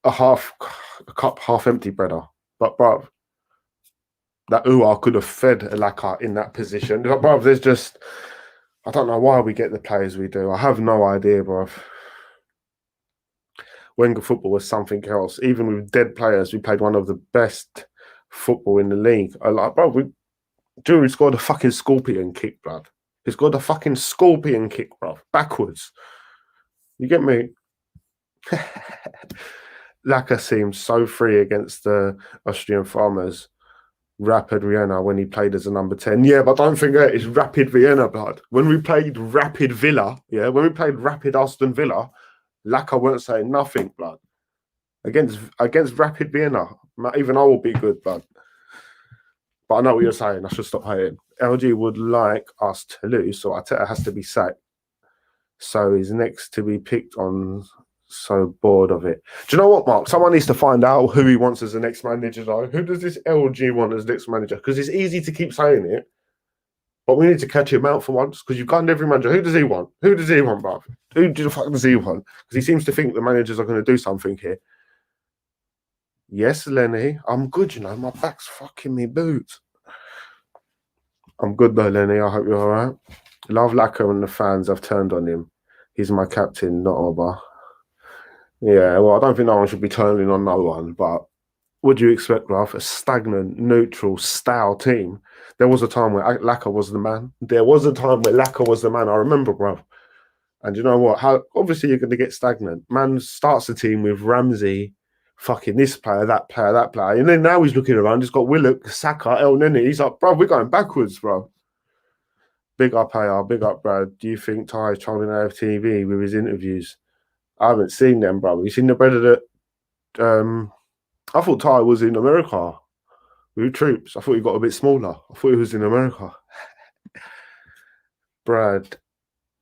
a cup half empty brother. But, bruv, that Uwa could have fed Laka in that position. But, bruv, there's just... I don't know why we get the players we do. I have no idea, bruv. Wenger football was something else. Even with dead players, we played one of the best football in the league. I like, bro, Giroud scored a fucking scorpion kick, blood. He scored a fucking scorpion kick, bro. Backwards. You get me? Laka seemed so free against the Austrian farmers. Rapid Vienna when he played as a number 10. Yeah, but don't forget, it's Rapid Vienna, blood. When we played Rapid Villa, when we played Rapid Aston Villa, Laka weren't saying nothing, blood. Against Rapid Vienna, even I will be good, blood. But I know what you're saying. I should stop hating. LG would like us to lose, so Arteta has to be sacked. So he's next to be picked on. So bored of it. Do you know what, Mark? Someone needs to find out who he wants as the next manager, though. Who does this LG want as next manager? Because it's easy to keep saying it, but we need to catch him out for once. Because you've gone every manager. Who does he want? Who does he want, bruv? Who the fuck does he want? Because he seems to think the managers are going to do something here. Yes, Lenny. I'm good, you know. My back's fucking me boots. I'm good though, Lenny. I hope you're all right. Love Laka and the fans have turned on him. He's my captain, not Oba. Yeah, well, I don't think no one should be turning on no one, but what do you expect, bruv? A stagnant, neutral, style team. There was a time where Laka was the man. There was a time where Laka was the man. I remember, bruv. And you know what? How obviously you're going to get stagnant. Man starts the team with Ramsey, fucking this player, that player, that player. And then now he's looking around. He's got Willock, Saka, El Nene. He's like, bruv, we're going backwards, bruv. Big up, AR. Big up, Brad. Do you think Ty is trolling AFTV with his interviews? I haven't seen them, bro. You seen the brother that I thought Ty was in America with troops. I thought he got a bit smaller. I thought he was in America. Brad,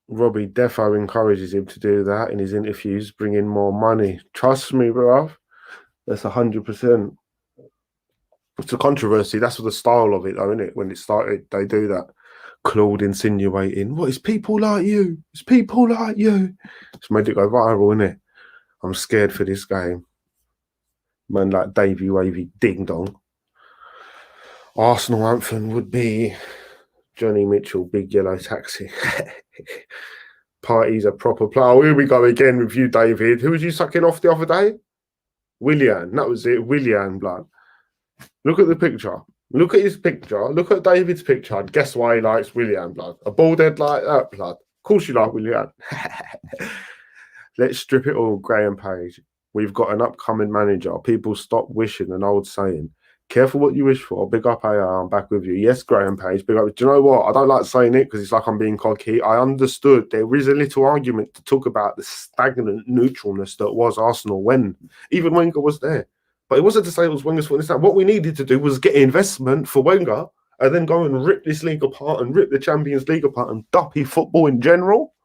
Robbie defo encourages him to do that in his interviews, bring in more money. Trust me, bro. That's 100%. It's a controversy. That's the style of it, though, isn't it? When it started, they do that. Claude insinuating, what, it's people like you? It's people like you. It's made it go viral, innit? I'm scared for this game. Man like Davy Wavy Ding Dong. Arsenal anthem would be Johnny Mitchell, Big Yellow Taxi. Party's a proper player. Oh, here we go again with you, David. Who was you sucking off the other day? Willian. That was it. Willian, blood. Look at the picture. Look at his picture. Look at David's picture. And guess why he likes Willian, blood? A bald head like that, blood. Of course you like Willian. Let's strip it all, Graham Page. We've got an upcoming manager. People stop wishing, an old saying. Careful what you wish for. Big up, AR. I'm back with you. Yes, Graham Page. Big up. Do you know what? I don't like saying it because it's like I'm being cocky. I understood there is a little argument to talk about the stagnant neutralness that was Arsenal when even Wenger was there. But it wasn't to say it was Wenger's fault. What we needed to do was get investment for Wenger and then go and rip this league apart and rip the Champions League apart and duppy football in general.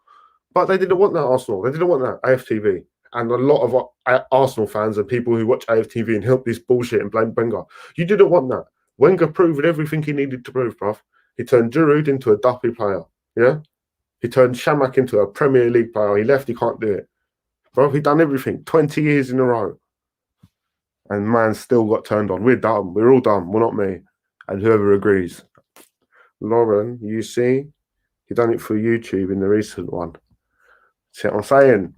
But they didn't want that, Arsenal. They didn't want that, AFTV. And a lot of Arsenal fans and people who watch AFTV and help this bullshit and blame Wenger. You didn't want that. Wenger proved everything he needed to prove, bruv. He turned Giroud into a duppy player, yeah? He turned Shamak into a Premier League player. He left, he can't do it. Bruv, he done everything, 20 years in a row. And man still got turned on. We're dumb. We're all dumb. Well, not me. And whoever agrees. Lauren, you see, he done it for YouTube in the recent one. See what I'm saying?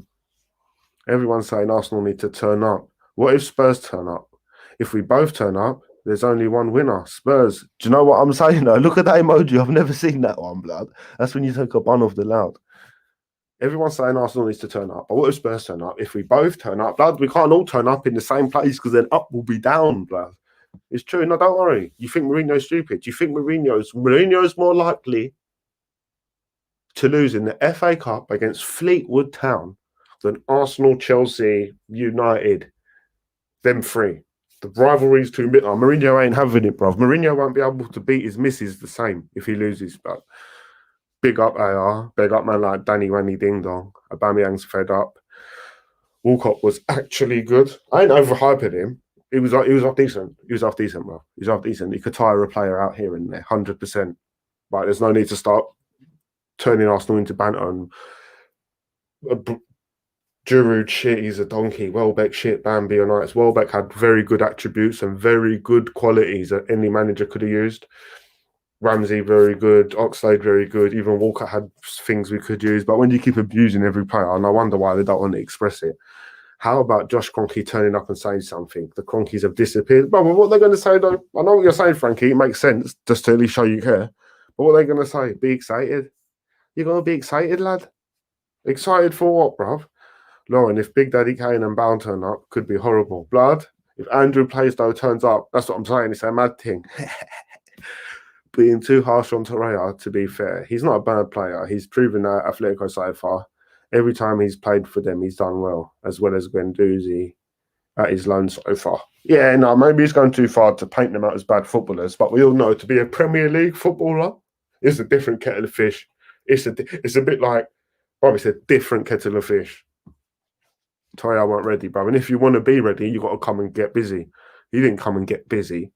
Everyone's saying Arsenal need to turn up. What if Spurs turn up? If we both turn up, there's only one winner. Spurs. Do you know what I'm saying though? Look at that emoji. I've never seen that one, blood. That's when you take a bun off the loud. Everyone's saying Arsenal needs to turn up. But what if Spurs turn up? If we both turn up, blood, we can't all turn up in the same place because then up will be down, blood. It's true. No, don't worry. You think Mourinho's stupid? You think Mourinho's more likely to lose in the FA Cup against Fleetwood Town than Arsenal, Chelsea, United, them three. The rivalry's too big. Oh, Mourinho ain't having it, bruv. Mourinho won't be able to beat his misses the same if he loses, bruv. Big up AR. Big up man like Danny Wanny Ding Dong. Aubameyang's fed up. Walcott was actually good. I ain't overhyping him. He was half decent. He was half decent, bro. He was half decent. He could tire a player out here and there, 100%. Like, there's no need to start turning Arsenal into banter and Giroud shit, he's a donkey. Welbeck shit, Bambi on ice. Welbeck had very good attributes and very good qualities that any manager could have used. Ramsey, very good. Oxlade, very good. Even Walcott had things we could use. But when you keep abusing every player, and I wonder why they don't want to express it. How about Josh Kroenke turning up and saying something? The Cronkies have disappeared. But what they're going to say, though, I know what you're saying, Frankie. It makes sense just to at least show you care. But what are they going to say? Be excited. You're going to be excited, lad? Excited for what, bruv? Lauren, if Big Daddy Kane and Bound turn up, could be horrible. Blood, if Andrew Plaisdale turns up, that's what I'm saying. It's a mad thing. Being too harsh on Torreira, to be fair. He's not a bad player. He's proven that at Atletico so far. Every time he's played for them, he's done well as Guendouzi at his loan so far. Yeah, no, maybe he's going too far to paint them out as bad footballers, but we all know to be a Premier League footballer is a different kettle of fish. It's a bit like, well, it's a different kettle of fish. Torreira weren't ready, bro. And if you want to be ready, you got to come and get busy. You didn't come and get busy.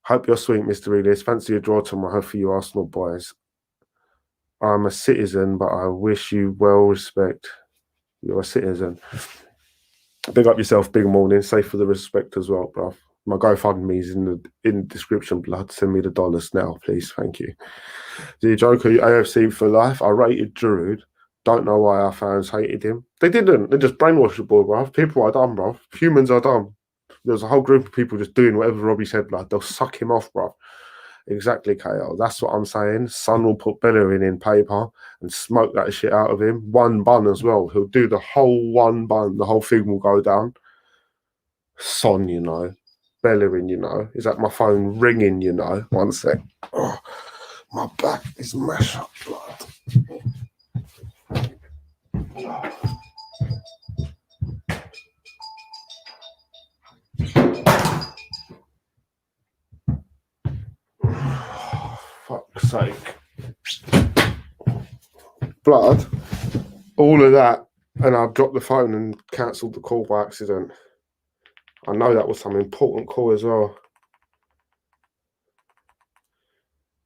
Hope you're sweet, Mr. Realist. Fancy a draw tomorrow for you Arsenal boys. I'm a citizen, but I wish you well respect. You're a citizen. Big up yourself, big morning. Safe for the respect as well, bro. My GoFundMe is in the description, blood. Send me the dollars now, please. Thank you. The Joker, AFC for life. I rated Giroud. Don't know why our fans hated him. They didn't. They just brainwashed the boy, bro. People are dumb, bro. Humans are dumb. There's a whole group of people just doing whatever Robbie said, blood. They'll suck him off, bro. Exactly, KO. That's what I'm saying. Son will put Bellerin in paper and smoke that shit out of him. One bun as well. He'll do the whole one bun. The whole thing will go down. Son, you know. Bellerin, you know. Is that my phone ringing, you know? One sec. Oh, my back is mashed up, blood. Fuck's sake. Blood, all of that, and I dropped the phone and cancelled the call by accident. I know that was some important call as well.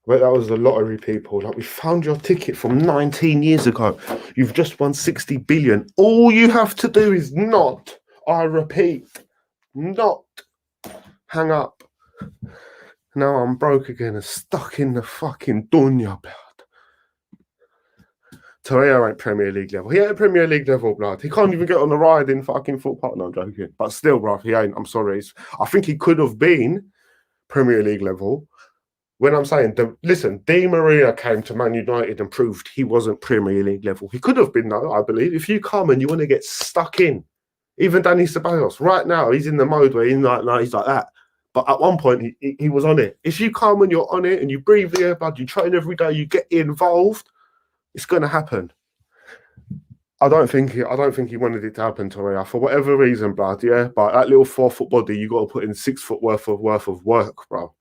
But that was the lottery, people. Like, we found your ticket from 19 years ago. You've just won 60 billion. All you have to do is not, I repeat, not hang up. Now I'm broke again and stuck in the fucking dunya, blood. Torreira ain't Premier League level. He ain't Premier League level, blood. He can't even get on the ride in fucking Fort Park. No, I'm joking. But still, bruv, he ain't. I'm sorry. I think he could have been Premier League level. When I'm saying, listen, Di Maria came to Man United and proved he wasn't Premier League level. He could have been, though, I believe. If you come and you want to get stuck in, even Danny Ceballos, right now, he's in the mode where he's like that. But at one point, he was on it. If you come and you're on it and you breathe the air, blood, you train every day, you get involved, it's going to happen. I don't think he wanted it to happen to Torreira for whatever reason, blood. Yeah, but that little 4-foot body, you got to put in 6 foot worth of work, bro.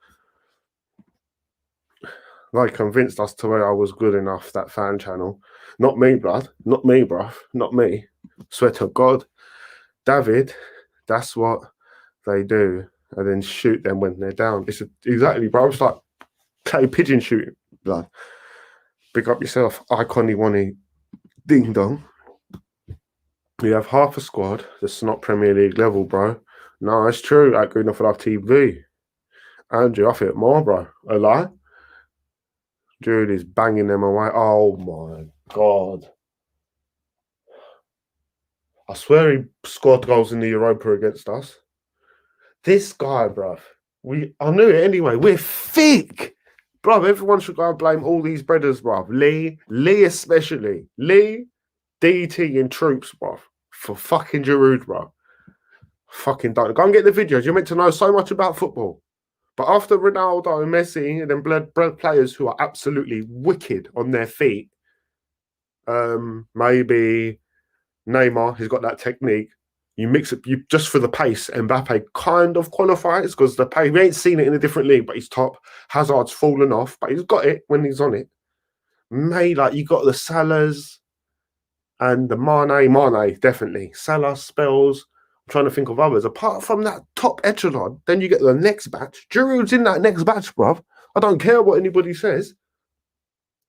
Like, convinced us Torreira was good enough, that fan channel. Not me, blood. Not me, bruv. Not me. Swear to God. David, that's what they do. And then shoot them when they're down. It's exactly, bro. It's like pigeon shooting, blood. Big up yourself. Icony Wani Ding Dong. You have half a squad that's not Premier League level, bro. No, it's true. At Good Enough for Life TV. Andrew, I feel more, bro. A lie? Jude is banging them away. Oh my God. I swear he scored goals in the Europa against us. This guy, bruv. I knew it anyway. We're thick. Bruv, everyone should go and blame all these brothers, bruv. Lee especially. Lee, DT and Troops, bruv. For fucking Giroud, bruv. Fucking don't. Go and get the videos. You're meant to know so much about football. But after Ronaldo and Messi and then blood players who are absolutely wicked on their feet, maybe Neymar, he's got that technique. You mix it, just for the pace, Mbappe kind of qualifies because the pace, we ain't seen it in a different league, but he's top. Hazard's fallen off, but he's got it when he's on it. Like you got the Salahs and the Mane, definitely. Salah spells. I'm trying to think of others. Apart from that top echelon, then you get the next batch. Giroud's in that next batch, bruv. I don't care what anybody says.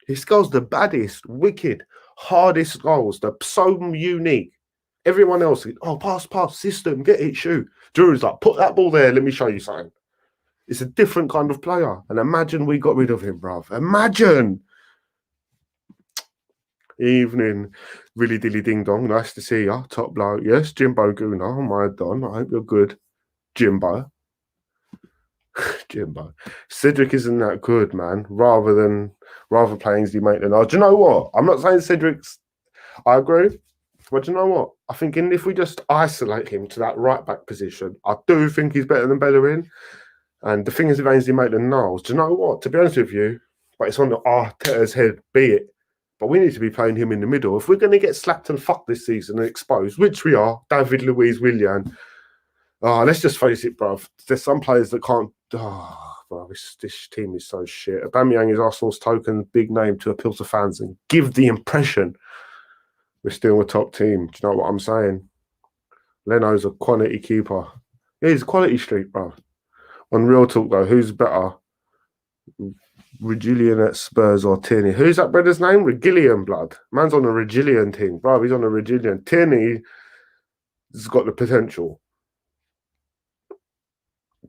His skull's the baddest, wicked, hardest skulls. They're so unique. Everyone else, pass, system, get it, shoot. Giroud's like, put that ball there, let me show you something. It's a different kind of player. And imagine we got rid of him, bruv. Imagine. Evening, really dilly ding dong. Nice to see you. Top bloke. Yes, Jimbo Guna. My Don. I hope you're good. Jimbo. Jimbo. Cedric isn't that good, man. Rather playing Ainsley Maitland. Do you know what? I'm not saying Cedric's. I agree. But do you know what? I think if we just isolate him to that right back position, I do think he's better than Bellerin. And the thing is with Ainsley Maitland-Niles, do you know what? To be honest with you, but it's on Arteta's head, be it. But we need to be playing him in the middle. If we're going to get slapped and fucked this season and exposed, which we are, David Luiz, Willian, let's just face it, bruv. There's some players that can't. Bro, this team is so shit. Aubameyang is Arsenal's token big name to appeal to fans and give the impression we're still a top team. Do you know what I'm saying? Leno's a quality keeper. Yeah, he's a quality streak, bro. On real talk, though, who's better? Regillion at Spurs or Tierney? Who's that brother's name? Regillion, blood. Man's on a Regillion team. Bro, he's on a Regillion. Tierney has got the potential.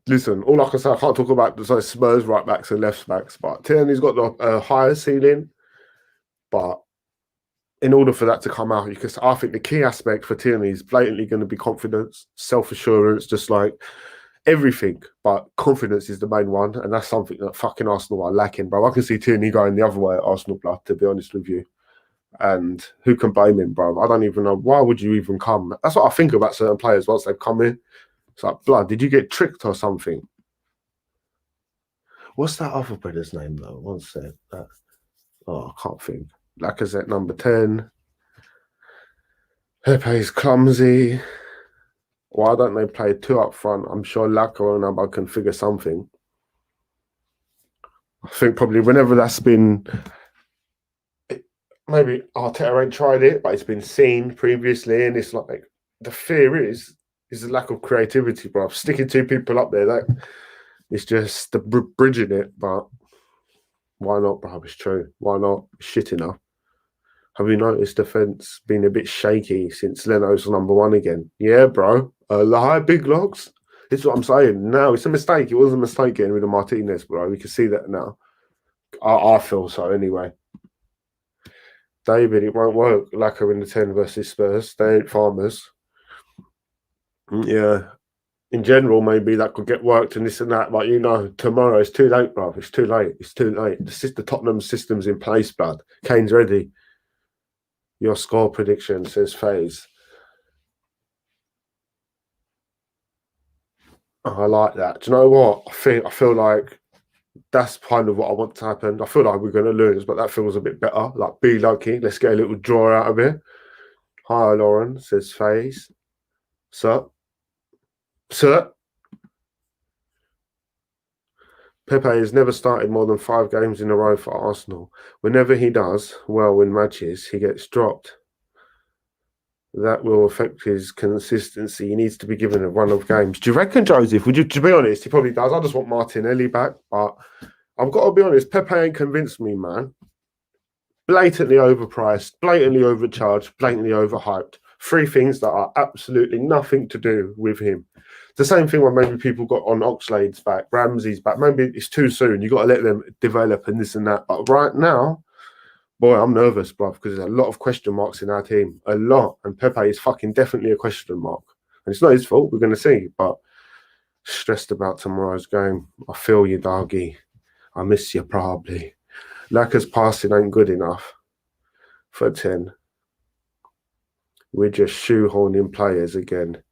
Listen, all I can say, I can't talk about the Spurs right backs and left backs, but Tierney's got the higher ceiling. But in order for that to come out, because I think the key aspect for Tierney is blatantly going to be confidence, self-assurance, just like everything. But confidence is the main one, and that's something that fucking Arsenal are lacking, bro. I can see Tierney going the other way at Arsenal, blood, to be honest with you. And who can blame him, bro? I don't even know. Why would you even come? That's what I think about certain players once they've come in. It's like, blood, did you get tricked or something? What's that other brother's name, though? One sec. I can't think. Lacazette, number 10. Pepe's clumsy. Why don't they play two up front? I'm sure Laka or Namba can figure something. I think probably whenever that's been... Maybe Arteta ain't tried it, but it's been seen previously, and it's like the fear is the lack of creativity, bro. Sticking two people up there, it's just the bridging it, but why not, bro? It's true. Why not? Shit enough. Have you noticed defence being a bit shaky since Leno's number one again? Yeah, bro. Lie, big logs. It's what I'm saying. No, it's a mistake. It was a mistake getting rid of Martinez, bro. We can see that now. I feel so anyway. David, it won't work. Lacquer in the 10 versus Spurs. They ain't farmers. Yeah. In general, maybe that could get worked and this and that. But, tomorrow it's too late, bro. It's too late. It's too late. The Tottenham system's in place, blood. Kane's ready. Your score prediction, says FaZe. I like that. Do you know what? I feel like that's kind of what I want to happen. I feel like we're going to lose, but that feels a bit better. Like, be lucky. Let's get a little draw out of it. Hi, Lauren, says FaZe. Sir. Pepe has never started more than 5 games in a row for Arsenal. Whenever he does well in matches, he gets dropped. That will affect his consistency. He needs to be given a run of games. Do you reckon, Joseph? To be honest, he probably does. I just want Martinelli back, but I've got to be honest, Pepe ain't convinced me, man. Blatantly overpriced, blatantly overcharged, blatantly overhyped. 3 things that are absolutely nothing to do with him. The same thing when maybe people got on Oxlade's back, Ramsey's back. Maybe it's too soon. You've got to let them develop and this and that. But right now, boy, I'm nervous, bruv, because there's a lot of question marks in our team. A lot. And Pepe is fucking definitely a question mark. And it's not his fault. We're going to see. But stressed about tomorrow's game. I feel you, doggy. I miss you, probably. Lacaz's passing ain't good enough for 10. We're just shoehorning players again.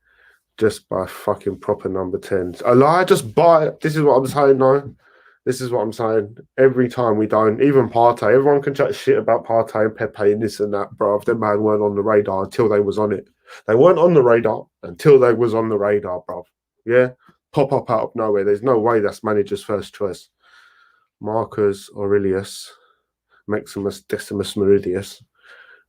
Just by fucking proper number 10s. A lie, just buy it. This is what I'm saying, no. This is what I'm saying. Every time we don't, even Partey, everyone can chat shit about Partey and Pepe and this and that, bro. Them man weren't on the radar until they was on it. They weren't on the radar until they was on the radar, bro. Yeah? Pop up out of nowhere. There's no way that's manager's first choice. Marcus Aurelius. Maximus Decimus Meridius.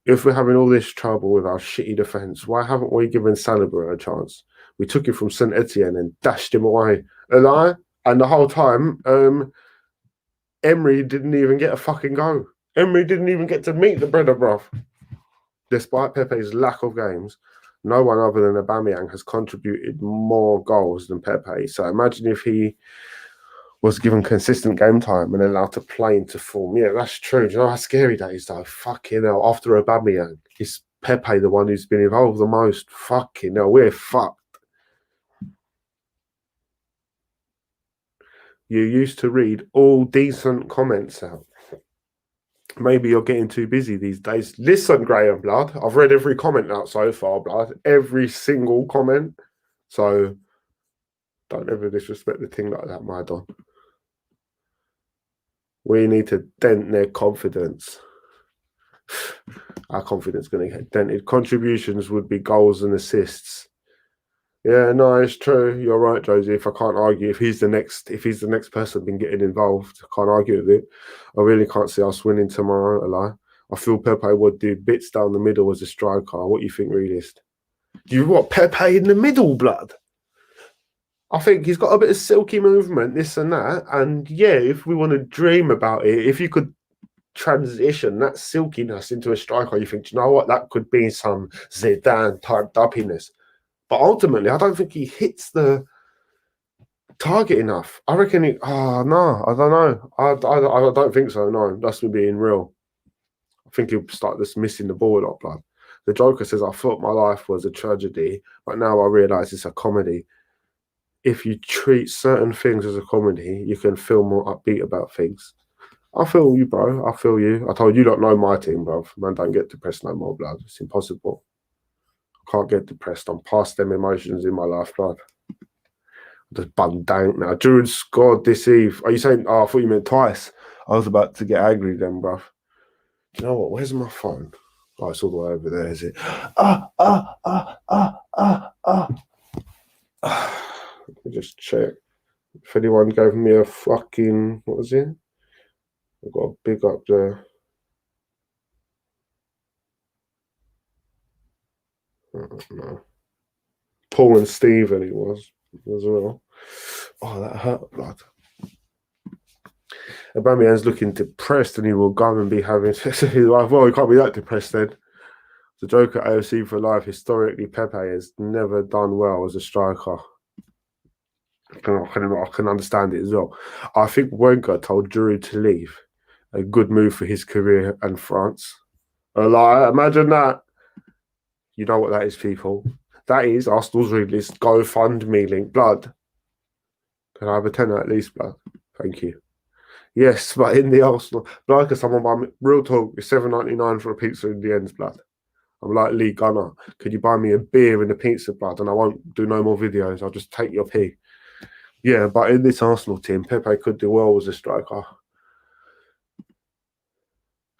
If we're having all this trouble with our shitty defence, why haven't we given Saliba a chance? We took him from St Etienne and dashed him away. A lie? And the whole time, Emery didn't even get a fucking go. Emery didn't even get to meet the bread, bruv. Despite Pepe's lack of games, no one other than Aubameyang has contributed more goals than Pepe. So imagine if he was given consistent game time and allowed to play into form. Yeah, that's true. Do you know how scary that is, though? Fucking hell. After Aubameyang, is Pepe the one who's been involved the most? Fucking hell, we're fucked. You used to read all decent comments out. Maybe you're getting too busy these days. Listen, Graham Blood, I've read every comment out so far, Blood. Every single comment. So don't ever disrespect the thing like that, my Don. We need to dent their confidence. Our confidence is going to get dented. Contributions would be goals and assists. Yeah, no, it's true. You're right, Joseph. I can't argue. If he's the next person been getting involved, I can't argue with it. I really can't see us winning tomorrow. A lie. I feel Pepe would do bits down the middle as a striker. What do you think, Realist? Do you want Pepe in the middle, Blood? I think he's got a bit of silky movement, this and that. And yeah, if we want to dream about it, if you could transition that silkiness into a striker, you think, do you know what, that could be some Zidane type duppiness. But ultimately, I don't think he hits the target enough. I reckon no, I don't know. I don't think so, no. That's me being real. I think he'll start just missing the ball a lot, blood. The Joker says, I thought my life was a tragedy, but now I realise it's a comedy. If you treat certain things as a comedy, you can feel more upbeat about things. I feel you, bro. I feel you. I told you don't know my team, bro. Man, don't get depressed no more, blood. It's impossible. I can't get depressed. I'm past them emotions in my life, blood. I'm just bummed down now. Giroud scored this eve. Are you saying? Oh, I thought you meant twice. I was about to get angry then, bro. You know what? Where's my phone? Oh, it's all the way over there, is it? Let me just check. If anyone gave me a fucking, what was it? I've got a big up there. No. Paul and Stephen, it was as well. Oh, that hurt, blood. Aubameyang's looking depressed, and he will go and be having sex with his wife. Well, he can't be that depressed then. The Joker AOC for life. Historically, Pepe has never done well as a striker. I can understand it as well. I think Wenger told Giroud to leave. A good move for his career and France. Like, imagine that. You know what that is, people. That is Arsenal's Realist GoFundMe link. Blood. Can I have a tenner at least, blood? Thank you. Yes, but in the Arsenal, like someone buy me, real talk, it's $7.99 for a pizza in the ends, blood. I'm like Lee Gunner. Could you buy me a beer and a pizza, blood? And I won't do no more videos. I'll just take your pee. Yeah, but in this Arsenal team, Pepe could do well as a striker.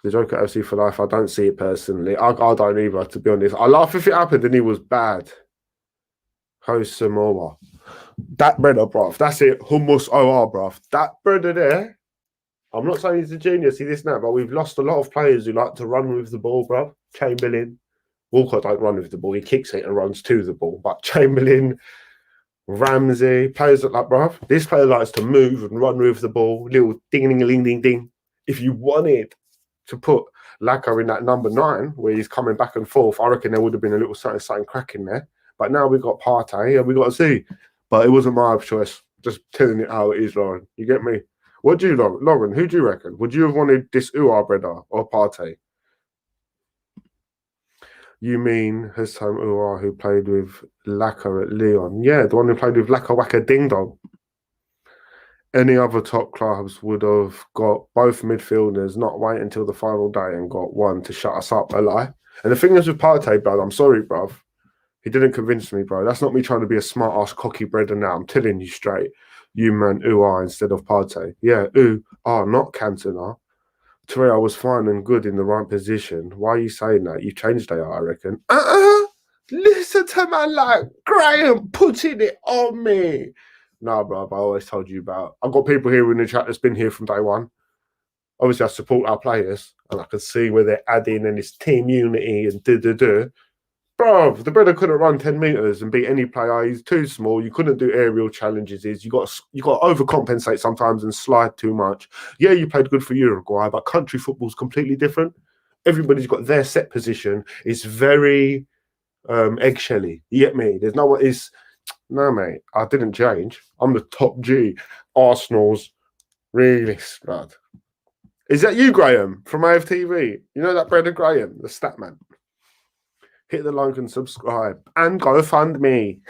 The Joker FC for life, I don't see it personally. I don't either, to be honest. I laugh if it happened and he was bad. Host Samoa. That brother, bruv. That's it. Hummus OR, bruv. That brother there. I'm not saying he's a genius, he this now, but we've lost a lot of players who like to run with the ball, bruv. Chamberlain. Walcott don't run with the ball. He kicks it and runs to the ball. But Chamberlain, Ramsey, players that like, bruv. This player likes to move and run with the ball. Little ding-ding-a-ling-ding-ding. If you wanted to put Laka in that number 9, where he's coming back and forth, I reckon there would have been a little something cracking there. But now we've got Partey and we've got to see. But it wasn't my choice. Just telling it how it is, Lauren. You get me? What do you, Lauren? Who do you reckon? Would you have wanted this Uar brother or Partey? You mean Hassam Uar, who played with Laka at Lyon? Yeah, the one who played with Laka Waka Ding Dong. Any other top clubs would have got both midfielders, not wait until the final day and got one to shut us up, a lie. And the thing is with Partey, bro, I'm sorry, bruv. He didn't convince me, bro. That's not me trying to be a smart-ass cocky brother now. I'm telling you straight. You meant Uar instead of Partey. Yeah, not Cantona. Torreira was fine and good in the right position. Why are you saying that? You changed that, I reckon. Listen to man like Graham putting it on me. Nah, bro, I always told you about. I've got people here in the chat that's been here from day one. Obviously, I support our players, and I can see where they're adding and it's team unity and do. Bro, the brother couldn't run 10 meters and beat any player. He's too small. You couldn't do aerial challenges. You got to overcompensate sometimes and slide too much. Yeah, you played good for Uruguay, but country football's completely different. Everybody's got their set position. It's very eggshelly. You get me? There's no one. Is no, mate. I didn't change. I'm the top G. Arsenal's realist, blood. Is that you, Graham, from AFTV? You know that Brendan Graham, the stat man? Hit the like and subscribe. And go fund me.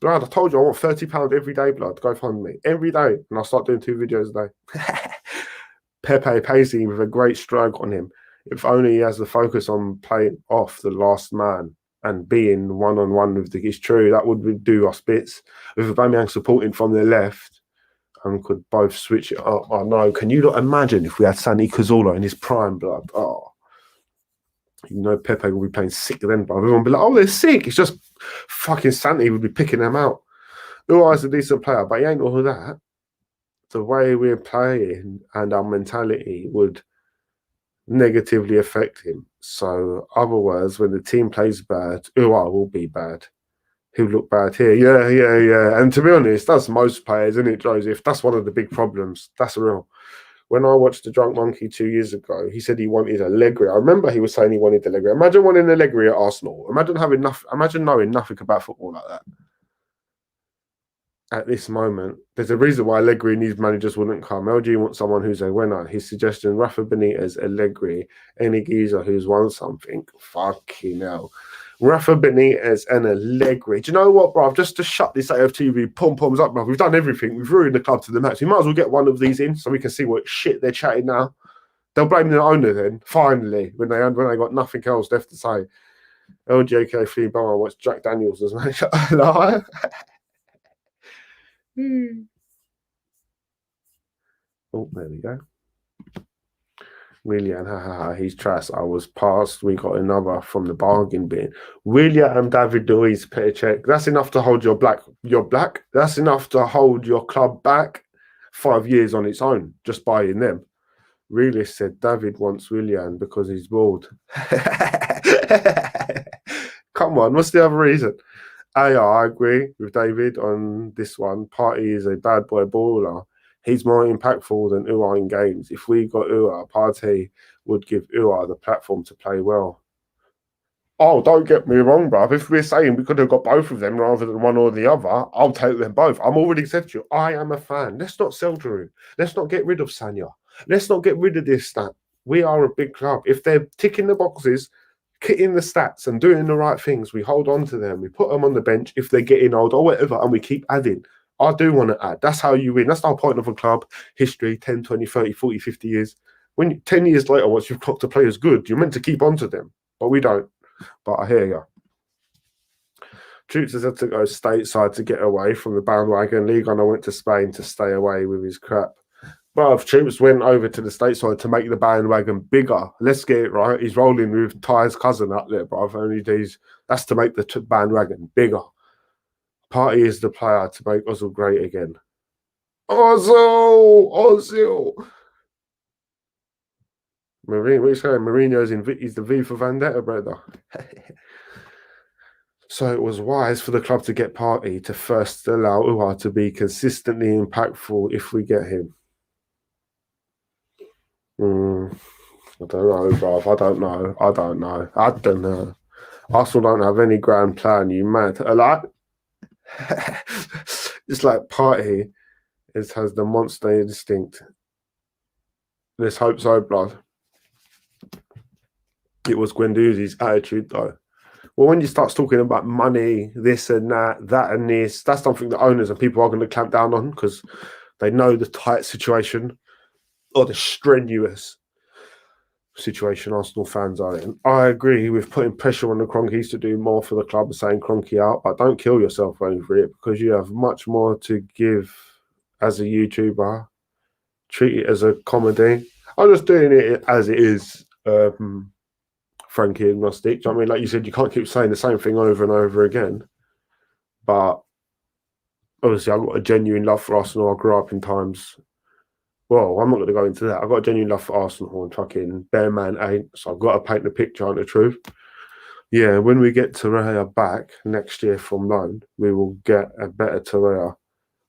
Blood, I told you I want £30 every day, blood. Go fund me. Every day. And I'll start doing 2 videos a day. Pepe Pacey with a great stroke on him. If only he has the focus on playing off the last man and being one-on-one with his true, that would do us bits. With Aubameyang supporting from the left, and could both switch it up. I know. Can you not imagine if we had Santi Cazorla in his prime, blood? Oh, you know, Pepe will be playing sick then, bro. Everyone will be like, oh, they're sick. It's just fucking Santi would be picking them out. Uruguay's a decent player, but he ain't all that. The way we're playing and our mentality would negatively affect him. So, other words, when the team plays bad, Uruguay will be bad. He'll look bad here. Yeah. And to be honest, that's most players, isn't it, Joseph? That's one of the big problems. That's real. When I watched The Drunk Monkey 2 years ago, he said he wanted Allegri. I remember he was saying he wanted Allegri. Imagine wanting Allegri at Arsenal. Imagine knowing nothing about football like that. At this moment, there's a reason why Allegri and these managers wouldn't come. LG wants someone who's a winner. His suggestion, Rafa Benitez, Allegri, any geezer who's won something. Fucking hell. Rafa Benitez and Allegri. Do you know what, bro? Just to shut this AFTV pom-poms up, bro. We've done everything. We've ruined the club to the max. We might as well get one of these in so we can see what shit they're chatting now. They'll blame the owner then, finally, when they got nothing else left to say. LJK Flea Bar, what's Jack Daniels as manager? Oh, there we go. William, he's trash. I was passed. We got another from the bargain bin. William David Luiz Petr. That's enough to hold your black. That's enough to hold your club back 5 years on its own, just buying them. Realist said David wants William because he's bored. Come on, what's the other reason? I agree with David on this one. Partey is a bad boy baller. He's more impactful than Ua in games. If we got Ua, Partey would give Ua the platform to play well. Oh, don't get me wrong, bruv. If we're saying we could have got both of them rather than one or the other, I'll take them both. I'm already said to you, I am a fan. Let's not sell Drew. Let's not get rid of Sanya. Let's not get rid of this stat. We are a big club. If they're ticking the boxes, hitting the stats and doing the right things, we hold on to them. We put them on the bench if they're getting old or whatever, and we keep adding. I do want to add. That's how you win. That's the whole point of a club. History, 10, 20, 30, 40, 50 years. 10 years later, once you've clocked a players good, you're meant to keep on to them. But we don't. But I hear you. Troops has had to go stateside to get away from the bandwagon league, and I went to Spain to stay away with his crap. Well, if Troops went over to the stateside to make the bandwagon bigger, let's get it right. He's rolling with Ty's cousin up there, bruv. Only these. That's to make the bandwagon bigger. Partey is the player to make Ozil great again. Ozil. Mourinho, what are you saying? Mourinho's he's the V for Vendetta, brother. So it was wise for the club to get Partey to first allow Ua to be consistently impactful if we get him. I don't know, bruv. I don't know. Arsenal don't have any grand plan. You mad? A lot? It's like Partey has the monster instinct. Let's hope so, blood. It was Guendouzi's attitude, though. Well, when you start talking about money, this and that and this, that's something that owners and people are going to clamp down on because they know the tight situation or the strenuous situation Arsenal fans are in. I agree with putting pressure on the Cronkies to do more for the club and saying Cronky out, but don't kill yourself over it because you have much more to give as a YouTuber. Treat it as a comedy. I'm just doing it as it is, Frankie agnostic. Do you know what I mean? Like you said, you can't keep saying the same thing over and over again. But obviously, I've got a genuine love for Arsenal. I grew up in times Well, I'm not going to go into that. I've got a genuine love for Arsenal and fucking Bear Man ain't. So I've got to paint the picture on the truth. Yeah, when we get Torreira back next year from loan, we will get a better Torreira.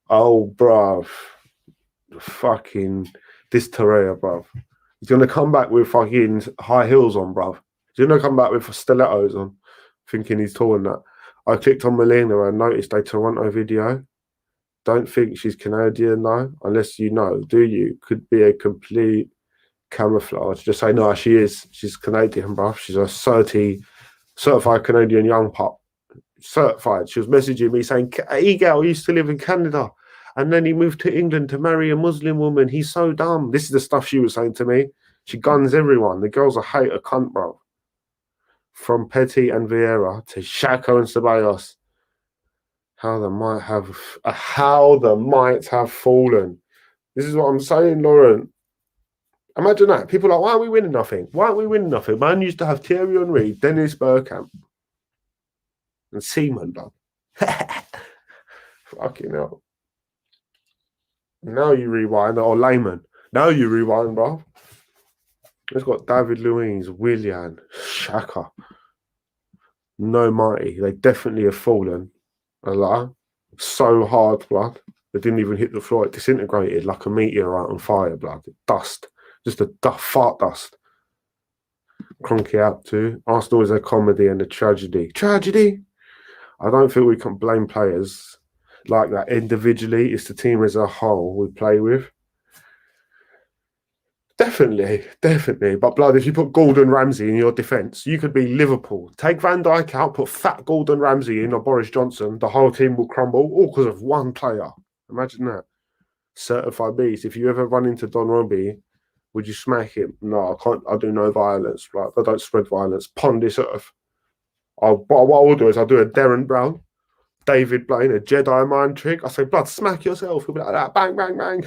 Oh, bruv. Fucking this Torreira, bruv. He's going to come back with fucking high heels on, bruv. He's going to come back with stilettos on, thinking he's tall and that. I clicked on Melina and noticed a Toronto video. Don't think she's Canadian, though, unless you know. Do you? Could be a complete camouflage. Just say, no, she is. She's Canadian, bruv. She's a certified Canadian young pup. Certified. She was messaging me saying, Egal used to live in Canada and then he moved to England to marry a Muslim woman. He's so dumb. This is the stuff she was saying to me. She guns everyone. The girl's a hater cunt, bro. From Petty and Vieira to Xhaka and Ceballos. How the might have fallen. This is what I'm saying, Lauren. Imagine that. People are like, why aren't we winning nothing? Why aren't we winning nothing? Man used to have Thierry Henry, Dennis Bergkamp, and Seaman, dog. Fucking hell. Now you rewind, or Layman. Now you rewind, bro. It's got David Luiz, Willian, Xhaka. No mighty. They definitely have fallen a lot. So hard, blood. They didn't even hit the floor. It disintegrated like a meteorite on fire, blood. Dust. Just a fart dust. Cronky out too. Arsenal is a comedy and a tragedy. Tragedy? I don't think we can blame players like that individually. It's the team as a whole we play with. Definitely. But blood, if you put Gordon Ramsay in your defence, you could be Liverpool. Take Van Dijk out, put fat Gordon Ramsay in or Boris Johnson, the whole team will crumble, all because of one player. Imagine that. Certified beast. If you ever run into Don Robbie, would you smack him? No, I can't. I do no violence. Right? I don't spread violence. Pond this earth. What I will do is I'll do a Darren Brown, David Blaine, a Jedi mind trick. I say, blood, smack yourself. He'll be like that. Bang, bang, bang.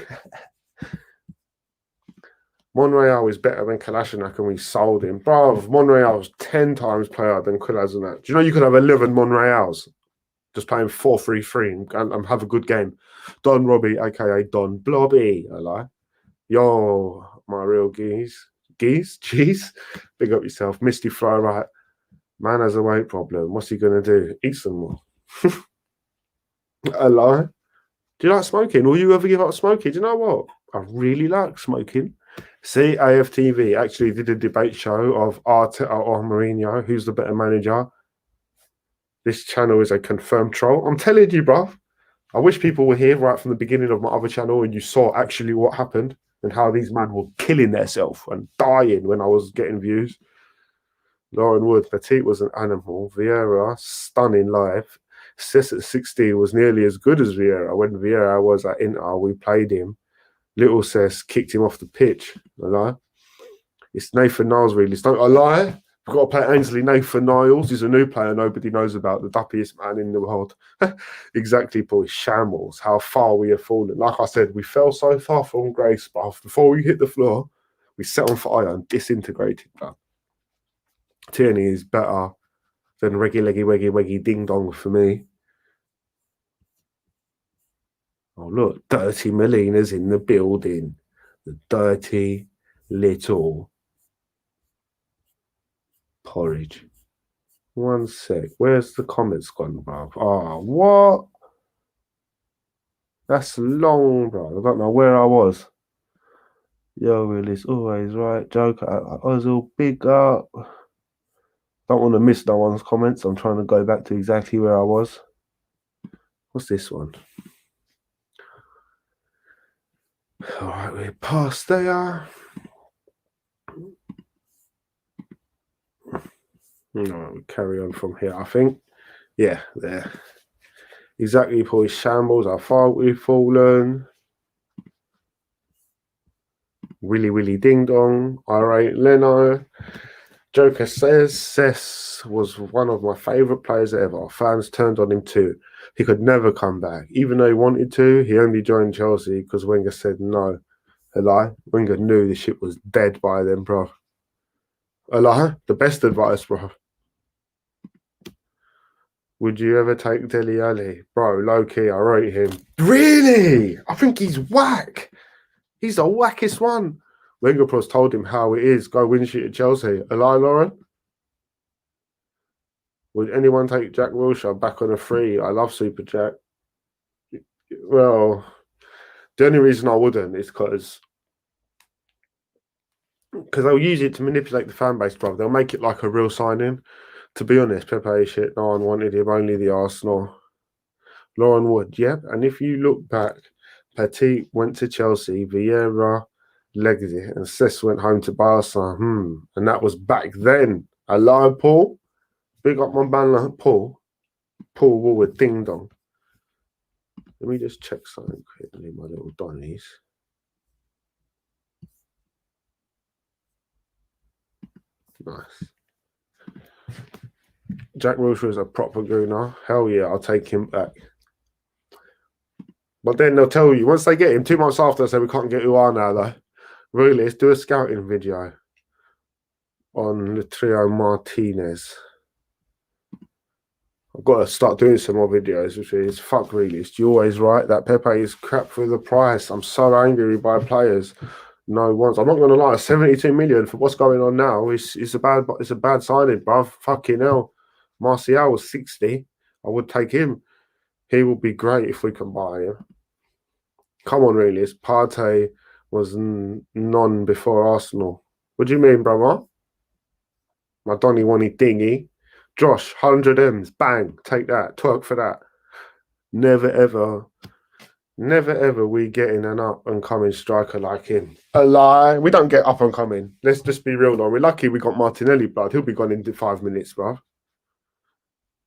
Monreal is better than Kolasinac and we sold him. Bruv, Monreal's 10 times player than Kolasinac. Do you know you could have 11 Monreals just playing 4-3-3 and have a good game? Don Robbie, a.k.a. Don Blobby, I lie. Yo, my real geese. Geese? Jeez. Big up yourself. Misty Fry, right. Man has a weight problem. What's he going to do? Eat some more. I lie. Do you like smoking? Will you ever give up smoking? Do you know what? I really like smoking. See, AFTV actually did a debate show of Arteta or Mourinho, who's the better manager. This channel is a confirmed troll. I'm telling you, bruv. I wish people were here right from the beginning of my other channel and you saw actually what happened and how these men were killing themselves and dying when I was getting views. Lauren Wood, Petit was an animal. Vieira, stunning live. Sis at 16 was nearly as good as Vieira. When Vieira was at Inter, we played him. Little Cess kicked him off the pitch. I lie. It's Nathan Niles, really. Don't I lie? We've got to play Ainsley Nathan Niles. He's a new player nobody knows about, the duppiest man in the world. Exactly, boy. Shambles. How far we have fallen. Like I said, we fell so far from grace, but before we hit the floor, we set on fire and disintegrated. Tierney is better than Reggie Leggy Weggy Weggy Ding Dong for me. Oh, look, Dirty Molina's in the building. The dirty little porridge. One sec. Where's the comments gone, bruv? Oh, what? That's long, bro. I don't know where I was. Yo, Realist, always right. Joker, Ozil, big up. Don't want to miss no one's comments. I'm trying to go back to exactly where I was. What's this one? All right, we're past there. All right, we'll carry on from here, I think. Yeah, there. Exactly, Paul. Shambles. How far we've fallen. Willy Ding Dong. All right, Leno. Joker says Cess was one of my favourite players ever. Fans turned on him too. He could never come back. Even though he wanted to, he only joined Chelsea because Wenger said no. A lie. Wenger knew the ship was dead by then, bro. A lie. The best advice, bro. Would you ever take Dele Alli? Bro, low-key, I rate him. Really? I think he's whack. He's the wackest one. Wenger-Pross told him how it is. Go win shit at Chelsea. A lie, Lauren? Would anyone take Jack Wilshere back on a free? I love Super Jack. Well, the only reason I wouldn't is because they'll use it to manipulate the fan base, bro. They'll make it like a real signing. To be honest, Pepe shit. No one wanted him. Only the Arsenal. Lauren Wood, yep. And if you look back, Petit went to Chelsea, Vieira legged it, and Cesc went home to Barca. And that was back then. I lied, Paul. Big up my man, Paul. Paul Woolwood, ding dong. Let me just check something quickly, my little Donnies. Nice. Jack Wilshere is a proper gooner. Hell yeah, I'll take him back. But then they'll tell you, once they get him, 2 months after, they say we can't get Uar now, though. Realist, do a scouting video on the trio Martinez. I've got to start doing some more videos, which is fuck Realist. You're always right. That Pepe is crap for the price. I'm so angry by players. No ones. I'm not going to lie. 72 million for what's going on now is a bad signing, bruv. Fucking hell. Martial was 60. I would take him. He will be great if we can buy him. Come on, Realist. Partey was none before Arsenal. What do you mean, brother? My Donny wanted dingy. Josh, 100 M's. Bang. Take that. Twerk for that. Never, ever we getting an up-and-coming striker like him. A lie. We don't get up-and-coming. Let's just be real, though. We're lucky we got Martinelli, blood. He'll be gone in 5 minutes, bruv.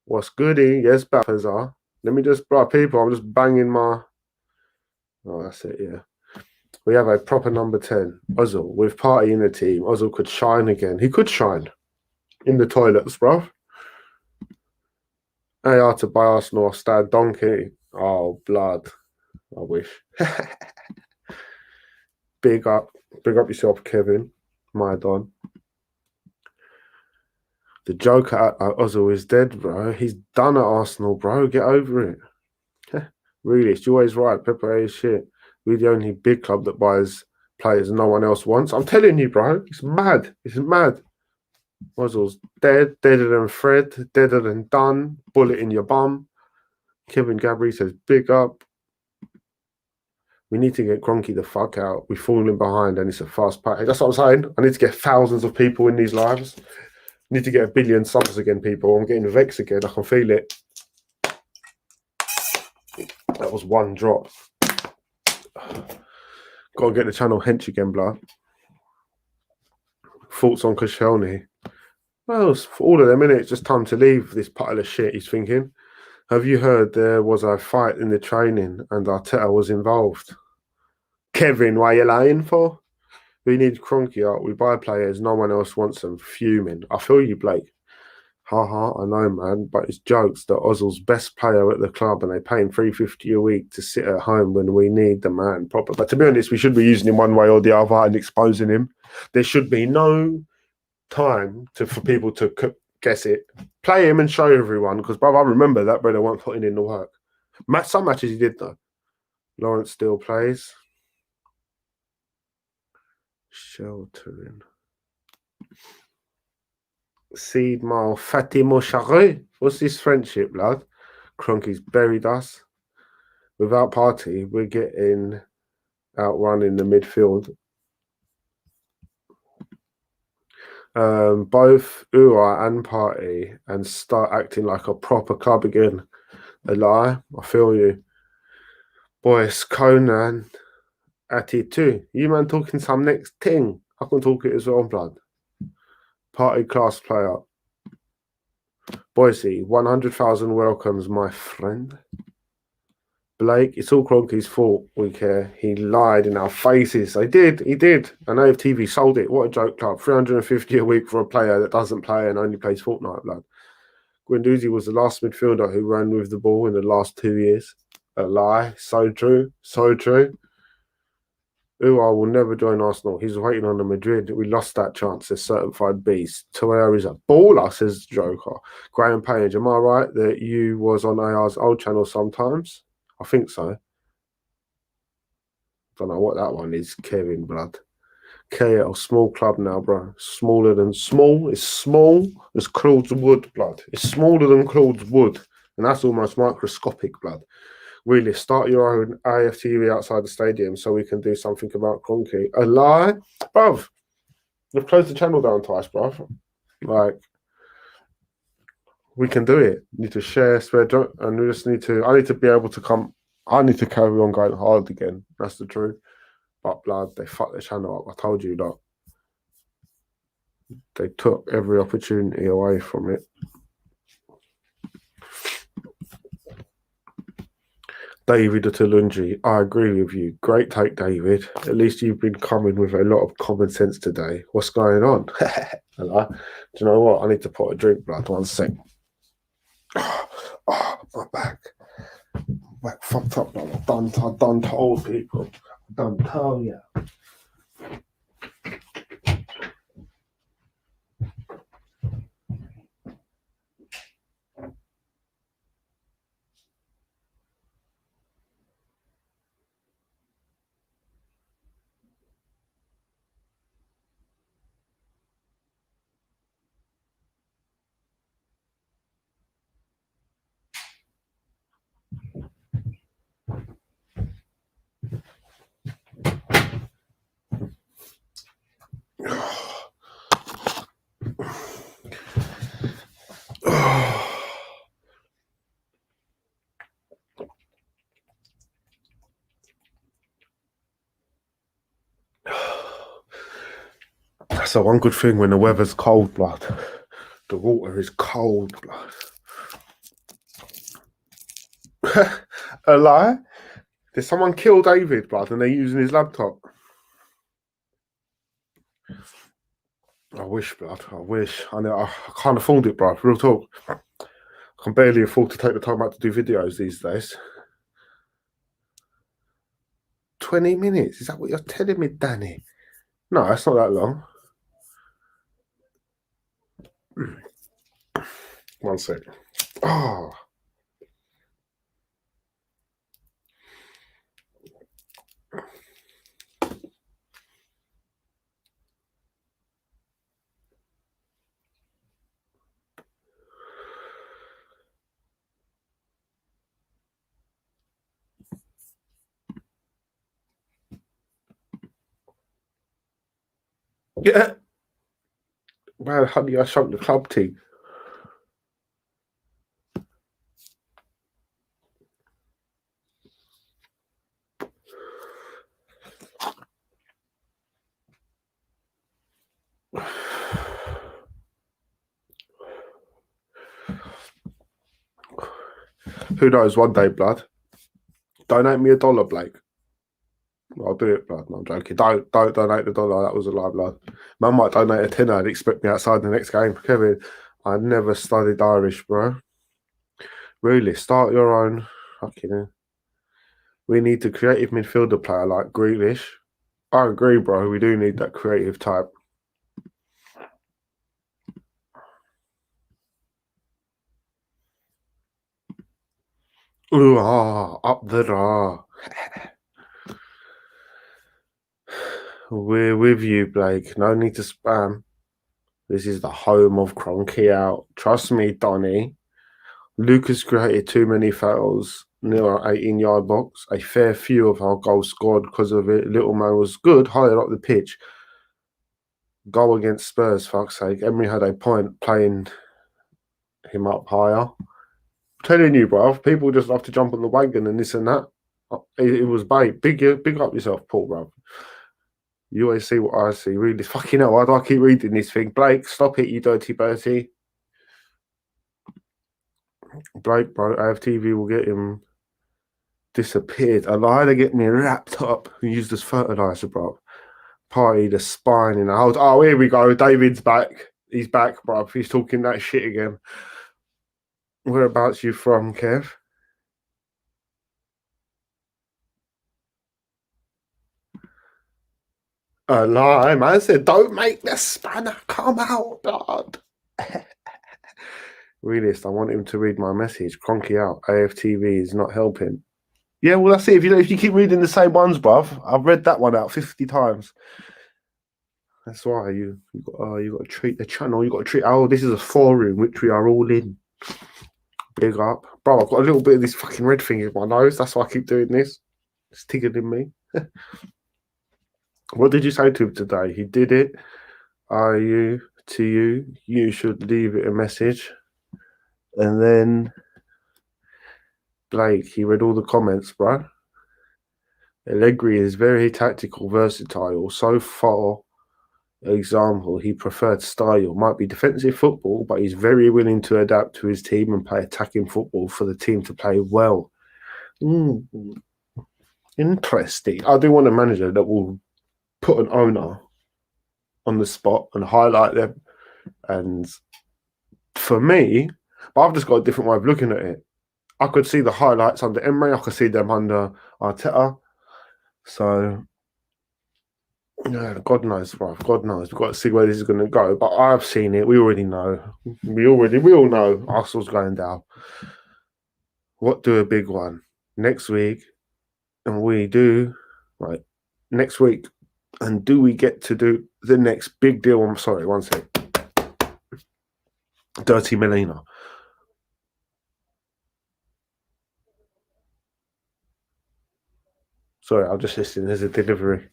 What's goody? Yes, bappers are. Let me just, bruv, people, I'm just banging my... Oh, that's it, yeah. We have a proper number 10, Ozil. With Partey in the team, Ozil could shine again. He could shine in the toilets, bruv. AR to buy Arsenal, Stad Donkey. Oh, blood. I wish. Big up yourself, Kevin. My Don. The joker at Ozil is dead, bro. He's done at Arsenal, bro. Get over it. Realist, you're always right. Pepe is shit. We're the only big club that buys players no one else wants. I'm telling you, bro. It's mad. It's mad. Ozil's dead. Deader than Fred. Deader than done. Bullet in your bum. Kevin Gabry says, big up. We need to get Cronky the fuck out. We're falling behind and it's a fast pack. That's what I'm saying. I need to get thousands of people in these lives. Need to get 1 billion subs again, people. I'm getting vexed again. I can feel it. That was one drop. Got to get the channel hench again, blood. Thoughts on Koscielny? Well, for all of them, innit? It's just time to leave this pile of shit, he's thinking. Have you heard there was a fight in the training and Arteta was involved? Kevin, why are you lying for? We need Cronky out. We buy players. No one else wants them. Fuming. I feel you, Blake. Ha, I know, man. But it's jokes that Ozil's best player at the club and they pay him $350 a week to sit at home when we need the man proper. But to be honest, we should be using him one way or the other and exposing him. There should be no time for people to guess it. Play him and show everyone because, bro, I remember that brother weren't putting in the work. Some matches he did, though. Lawrence still plays. Sheltering. Seed Mile Fatimo Charret. What's this friendship, lad? Cronky's buried us. Without Partey, we're getting outrun in the midfield. Both Ua and Partey and start acting like a proper club again. A lie. I feel you. Boys, Conan. Attitude. You man talking some next thing. I can talk it as well, blood. Party class player. Boise, 100,000 welcomes, my friend. Blake, it's all Cronky's fault. We care. He lied in our faces. He did. And AFTV sold it. What a joke club. 350 a week for a player that doesn't play and only plays Fortnite, blood. Guendouzi was the last midfielder who ran with the ball in the last 2 years. A lie. So true. So true. Uar will never join Arsenal. He's waiting on the Madrid. We lost that chance. A certified beast. Toer is a baller, says Joker. Graham Page, am I right that you was on AR's old channel sometimes? I think so. Don't know what that one is. Kevin, blood. KL, small club now, bro. Smaller than small. It's small as Claude's Wood, blood. It's smaller than Claude's Wood. And that's almost microscopic, blood. Really, start your own AFTV outside the stadium so we can do something about Cronky. A lie? Bruv, they've closed the channel down twice, bruv. Like, we can do it. Need to share, spread, and we just need to. I need to be able to come. I need to carry on going hard again. That's the truth. But blood, they fucked the channel up. I told you that. They took every opportunity away from it. David Atalungi, I agree with you. Great take, David. At least you've been coming with a lot of common sense today. What's going on? Hello? Do you know what? I need to put a drink, blood. 1 sec. Oh, my back. Back fucked up, man. I've done told people. I've done told you. That's the one good thing when the weather's cold, blood. The water is cold, blood. A lie? Did someone kill David, blood, and they're using his laptop? I wish, blood. I wish. I can't afford it, blood. Real talk. I can barely afford to take the time out to do videos these days. 20 minutes? Is that what you're telling me, Danny? No, it's not that long. 1 sec. Oh. Yeah. Man, honey, I shrunk the club team. Who knows? One day, blood. Donate me $1, Blake. I'll do it, blood. No, I'm joking. Don't donate the $1. That was a lie, blood. Man might donate a tenner and expect me outside the next game. Kevin, I never studied Irish, bro. Really, start your own. Fucking hell. We need a creative midfielder player like Grealish. I agree, bro. We do need that creative type. Ooh, up the We're with you, Blake. No need to spam. This is the home of Cronky out. Trust me, Donny. Lucas created too many fouls near our 18-yard box. A fair few of our goals scored because of it. Little man was good, higher up the pitch. Goal against Spurs, fuck's sake. Emery had a point playing him up higher. I'm telling you, bruv, people just love to jump on the wagon and this and that. It was bait. Big up yourself, Paul, bruv. You always see what I see. Really, fucking hell, why do I keep reading this thing? Blake, stop it, you dirty Bertie. Blake, bro, AFTV will get him disappeared. I lie to get me wrapped up and used as fertilizer, bro. Party the spine in the house. Oh, here we go. David's back. He's back, bro. He's talking that shit again. Whereabouts you from, Kev? A lie, man. I said, don't make the spanner come out, blood. Realist, I want him to read my message. Cronky out. AFTV is not helping. Yeah, well, that's it. If you keep reading the same ones, bruv, I've read that one out 50 times. That's why you got to treat the channel. You got to treat. Oh, this is a forum which we are all in. Big up, bro. I've got a little bit of this fucking red thing in my nose. That's why I keep doing this. It's tickling me. What did you say to him today? He did it. Are you to you? You should leave it a message. And then Blake, he read all the comments, bro. Allegri is very tactical, versatile. So far, example, he preferred style. Might be defensive football, but he's very willing to adapt to his team and play attacking football for the team to play well. Interesting. I do want a manager that will put an owner on the spot and highlight them. And for me, but I've just got a different way of looking at it. I could see the highlights under Emery. I could see them under Arteta. So, yeah, God knows, bro. God knows. We've got to see where this is going to go. But I've seen it. We already know. We all know Arsenal's going down. What do a big one next week? And we do, right, next week. And do we get to do the next big deal? I'm sorry, one sec. Dirty Melina. Sorry, I'll just listen. There's a delivery.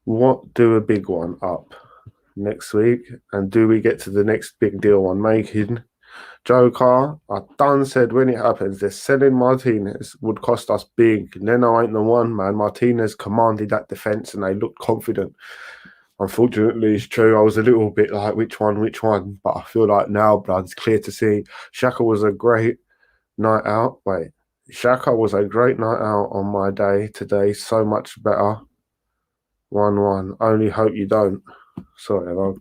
What do a big one up next week? And do we get to the next big deal one making? Joe Carr, I done said when it happens, they're selling Martinez would cost us big. Leno ain't the one, man. Martinez commanded that defense and they looked confident. Unfortunately, it's true. I was a little bit like, which one? But I feel like now, blood, it's clear to see. Xhaka was a great night out. Xhaka was a great night out on my day today. So much better. 1-1. Only hope you don't. Sorry,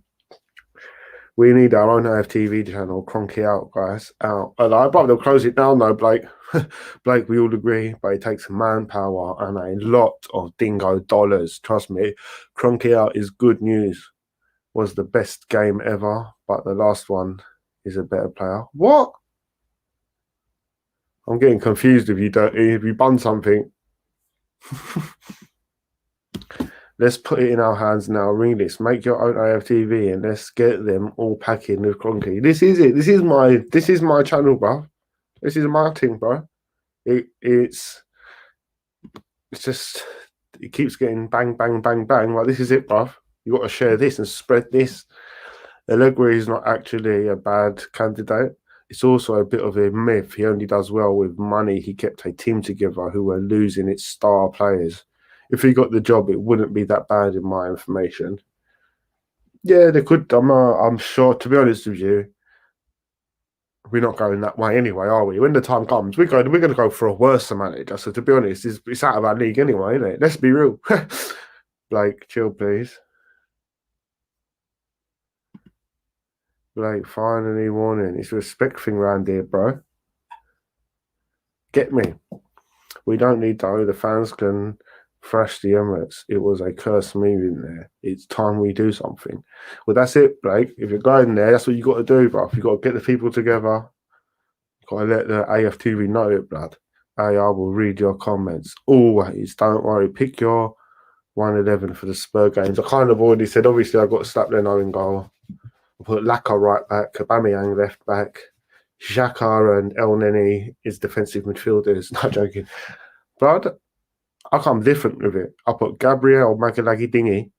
we need our own AFTV channel. Cronky out, guys. Out. But they'll close it down, though, Blake. Blake, we all agree, but it takes manpower and a lot of dingo dollars. Trust me. Cronky out is good news. Was the best game ever, but the last one is a better player. What? I'm getting confused if you bun something. Let's put it in our hands now. Realist, make your own AFTV and let's get them all packing with Cronky. This is it. This is my channel, bro. This is my thing, bro. It's just it keeps getting bang, bang, bang, bang. Like, this is it, bro. You got to share this and spread this. Allegri is not actually a bad candidate. It's also a bit of a myth. He only does well with money. He kept a team together who were losing its star players. If he got the job, it wouldn't be that bad in my information. Yeah, they could. I'm sure, to be honest with you, we're not going that way anyway, are we? When the time comes, we're going to go for a worse manager. So to be honest, it's out of our league anyway, isn't it? Let's be real. Blake, chill, please. Blake, finally warning. It's a respect thing around here, bro. Get me. We don't need to. The fans can thrash the Emirates. It was a cursed move in there. It's time we do something. Well, that's it, Blake. If you're going there, that's what you got to do, bro. You got to get the people together. You got to let the AFTV know it, blood. I will read your comments always. Don't worry. Pick your 111 for the Spur games. I kind of already said. Obviously, I got slapped Leno in goal. I put Laka right back. Aubameyang left back. Xhaka and El Neni is defensive midfielders. Not joking. But I come different with it. I put Gabriel Magalagi Dingy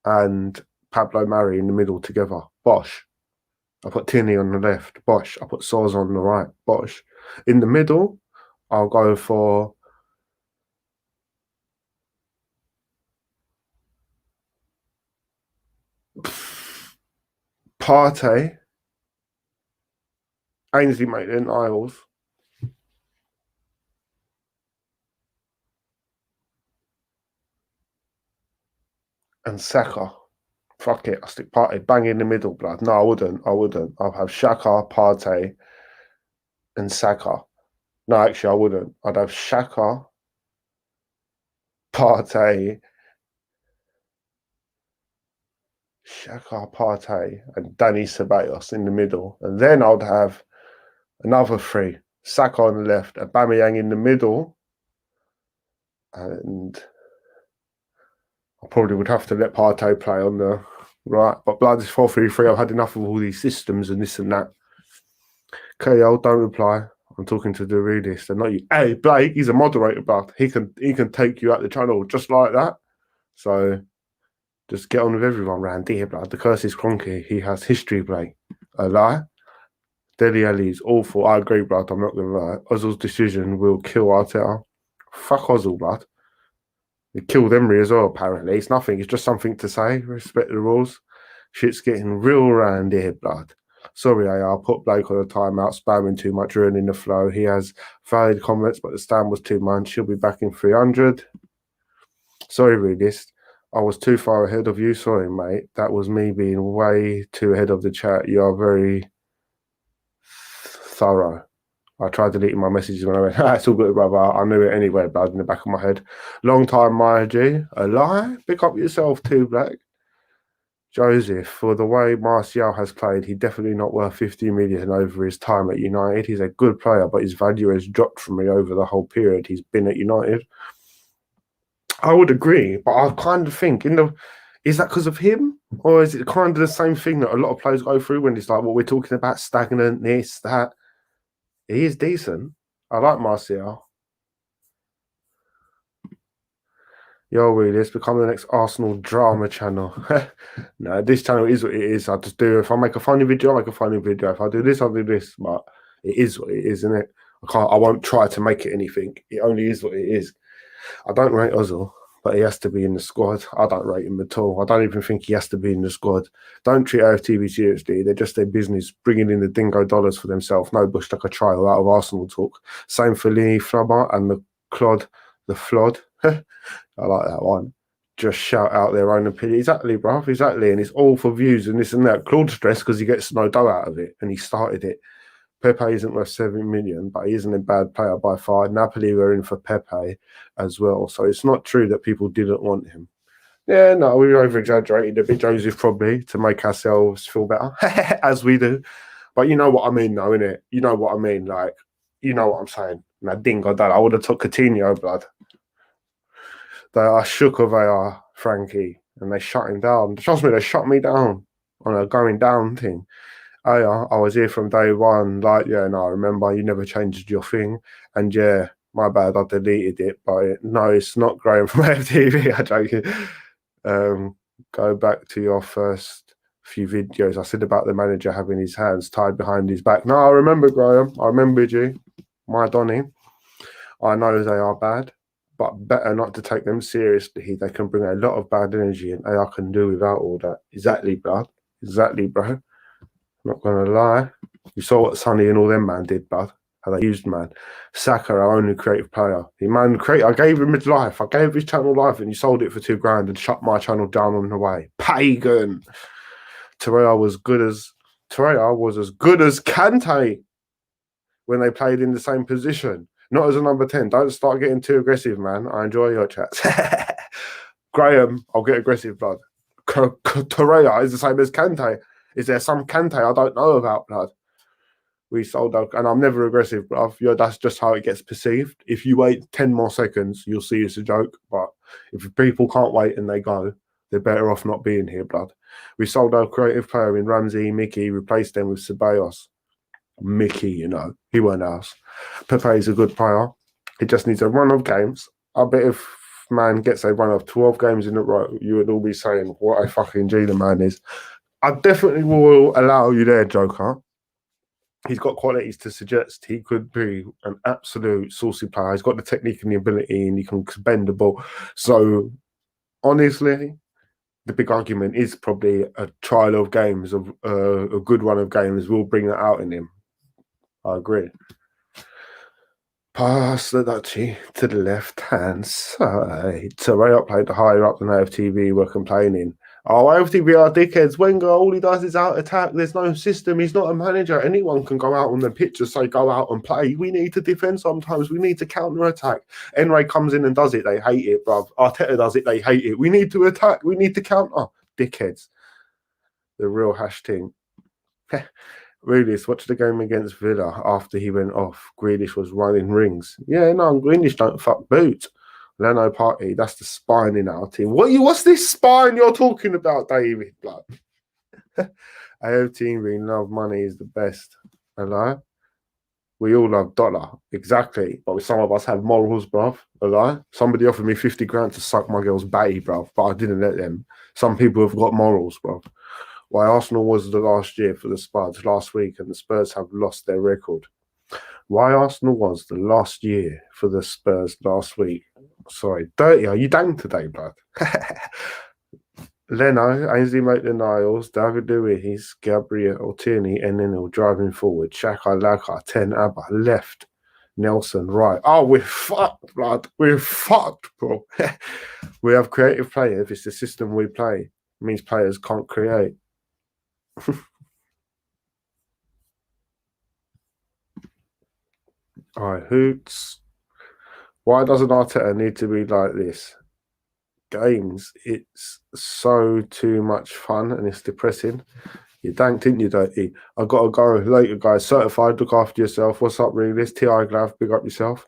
and Pablo Mari in the middle together. Bosh. I put Tierney on the left. Bosh. I put Soz on the right. Bosh. In the middle, I'll go for Partey, Ainsley Maitland-Niles, and Saka. Fuck it, I'll stick Partey bang in the middle, blood. No, I wouldn't. I'll have Xhaka, Partey, and Saka. No, actually, I wouldn't. I'd have Xhaka, Partey, and Danny Ceballos in the middle. And then I'd have another three. Saka on the left, Aubameyang in the middle, And I probably would have to let Partey play on the right. But blood is 4-3-3. I've had enough of all these systems and this and that. KL, don't reply. I'm talking to the realist and not you. Hey, Blake, he's a moderator, but he can take you out the channel just like that. So just get on with everyone round here, blood. The curse is Cronky. He has history, Blake. A lie? Deli Ali is awful. I agree, blood. I'm not going to lie. Ozil's decision will kill Arteta. Fuck Ozil, blood. It killed Emery as well, apparently. It's nothing. It's just something to say. Respect the rules. Shit's getting real round here, blood. Sorry, AR. Put Blake on a timeout, spamming too much, ruining the flow. He has valid comments, but the stand was too much. She'll be back in 300. Sorry, Realist. I was too far ahead of you. Sorry, mate. That was me being way too ahead of the chat. You are very thorough. I tried deleting my messages when I went, it's all good, brother. I knew it anyway, blood, in the back of my head. Long time, Maya G. A lie? Pick up yourself too, Black. Joseph, for the way Martial has played, he's definitely not worth 50 million over his time at United. He's a good player, but his value has dropped for me over the whole period he's been at United. I would agree, but I kind of think is that because of him? Or is it kind of the same thing that a lot of players go through when it's like what we're talking about, stagnant, this, that? He is decent. I like Martial. Yo, really, it's become the next Arsenal drama channel. No, this channel is what it is. I just do. If I make a funny video, I make a funny video. If I do this, I'll do this. But it is what it is, isn't it? I won't try to make it anything. It only is what it is. I don't rate Ozil, but he has to be in the squad. I don't rate him at all. I don't even think he has to be in the squad. Don't treat AFTV seriously. They're just their business, bringing in the dingo dollars for themselves. No bush like a trial out of Arsenal talk. Same for Lee Flubber and the Clod, the Flod. I like that one. Just shout out their own opinion. Exactly, bruv. Exactly. And it's all for views and this and that. Claude's stressed because he gets no dough out of it and he started it. Pepe isn't worth 7 million, but he isn't a bad player by far. Napoli were in for Pepe as well. So it's not true that people didn't want him. Yeah, no, we over-exaggerated a bit, Joseph, probably, to make ourselves feel better, as we do. But you know what I mean, though, innit? You know what I mean? Like, you know what I'm saying. Now, dingo dad, I would have took Coutinho, blood. They are shook of AR, Frankie, and they shut him down. Trust me, they shut me down on a going down thing. I was here from day one. Like, yeah, no, I remember you never changed your thing. And yeah, my bad, I deleted it. But no, it's not Graham from FTV. I'm joking. Go back to your first few videos. I said about the manager having his hands tied behind his back. No, I remember, Graham. I remembered you. My Donny. I know they are bad, but better not to take them seriously. They can bring a lot of bad energy, and AR can do without all that. Exactly, bro. Exactly, bro. Not gonna lie. You saw what Sonny and all them man did, bud. How they used man. Saka, our only creative player. I gave him his life. I gave his channel life and you sold it for $2,000 and shut my channel down on the way. Pagan. Torreira was as good as Kante when they played in the same position. Not as a number 10. Don't start getting too aggressive, man. I enjoy your chats. Graham, I'll get aggressive, blood. Torreira is the same as Kante. Is there some Kante I don't know about, blood? We sold out, and I'm never aggressive, bruv. That's just how it gets perceived. If you wait 10 more seconds, you'll see it's a joke. But if people can't wait and they go, they're better off not being here, blood. We sold our creative player in Ramsey, Mickey, replaced them with Ceballos. Mickey, you know, he weren't ours. Pepe is a good player. He just needs a run of games. I bet if man gets a run of 12 games in a row, you would all be saying what a fucking G the man is. I definitely will allow you there, Joker. He's got qualities to suggest he could be an absolute saucy player. He's got the technique and the ability, and he can bend the ball. So, honestly, the big argument is probably a trial of games, of a good run of games will bring that out in him. I agree. Pass the duchy to the left-hand side. So way up played the higher up than AFTV were complaining. Oh, AFTV are dickheads. Wenger, all he does is out-attack. There's no system. He's not a manager. Anyone can go out on the pitch and say, go out and play. We need to defend sometimes. We need to counter-attack. Enray comes in and does it. They hate it, bruv. Arteta does it. They hate it. We need to attack. We need to counter. Dickheads. The real hash thing. Realist, watch the game against Villa after he went off. Grealish was running rings. Yeah, no, Grealish don't fuck boots. Leno Party, that's the spine in our team. What's this spine you're talking about, David? Blood. AO team, we love money is the best. Hello? We all love dollar. Exactly. But some of us have morals, bruv. Hello? Somebody offered me 50 grand to suck my girl's batty, bruv, but I didn't let them. Some people have got morals, bruv. Why Arsenal was the last year for the Spurs last week and the Spurs have lost their record. Why Arsenal was the last year for the Spurs last week. Sorry, dirty. Are you dang today, blood? Leno, Ainsley Maitland-Niles, David Luiz, Gabriel Tierney, and then he'll driving forward. Xhaka, Laka, 10 Abba, left. Nelson, right. Oh, we're fucked, blood. We're fucked, bro. We have creative players. It's the system we play. It means players can't create. All right, Hoots. Why doesn't Arteta need to be like this? Games, it's so too much fun and it's depressing. You danked, didn't you, Dirty? I gotta go later, guys. Certified, look after yourself. What's up, Realist? TI Glav, big up yourself.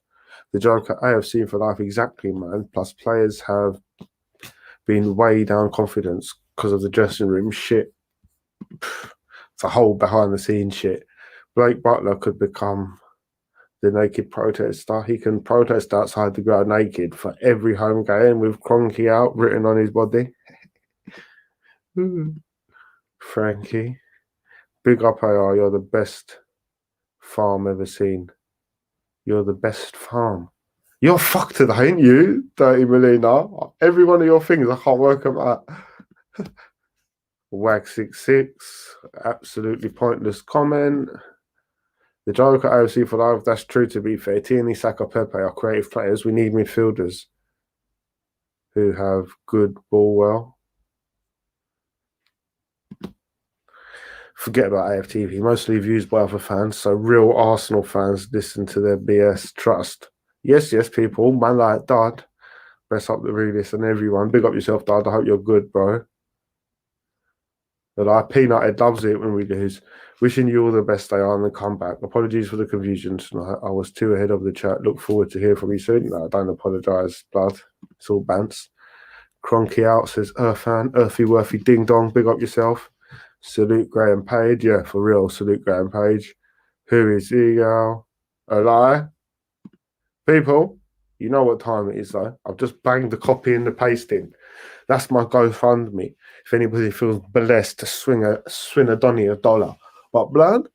The Joker, AFC for life, exactly, man. Plus, players have been way down confidence because of the dressing room shit. It's a whole behind the scenes shit. Blake Butler could become the naked protester. He can protest outside the ground naked for every home game with Cronky out written on his body. Frankie, big up AR, you're the best farm ever seen. You're the best farm. You're fucked today, ain't you, Dirty Melina? Every one of your things, I can't work them out. Wag66, absolutely pointless comment. The Joker AFC for life, that's true to be fair. Tierney, Saka, Pepe are creative players. We need midfielders who have good ball well. Forget about AFTV, mostly views by other fans, so real Arsenal fans listen to their BS. Trust. Yes, people, man like Dad. Best up the Realist and everyone. Big up yourself, Dad. I hope you're good, bro. But like Peanut loves it when we lose. Wishing you all the best, AR, and the comeback. Apologies for the confusion tonight. I was too ahead of the chat. Look forward to hearing from you soon. No, don't apologise, blood. It's all bants. Cronky out says, Earthan, Earthy Worthy Ding Dong. Big up yourself. Salute Graham Page. Yeah, for real. Salute Graham Page. Who is Eagle? A lie? People, you know what time it is, though. I've just banged the copy and the pasting. That's my GoFundMe. If anybody feels blessed to swing a Donny $1. But blood,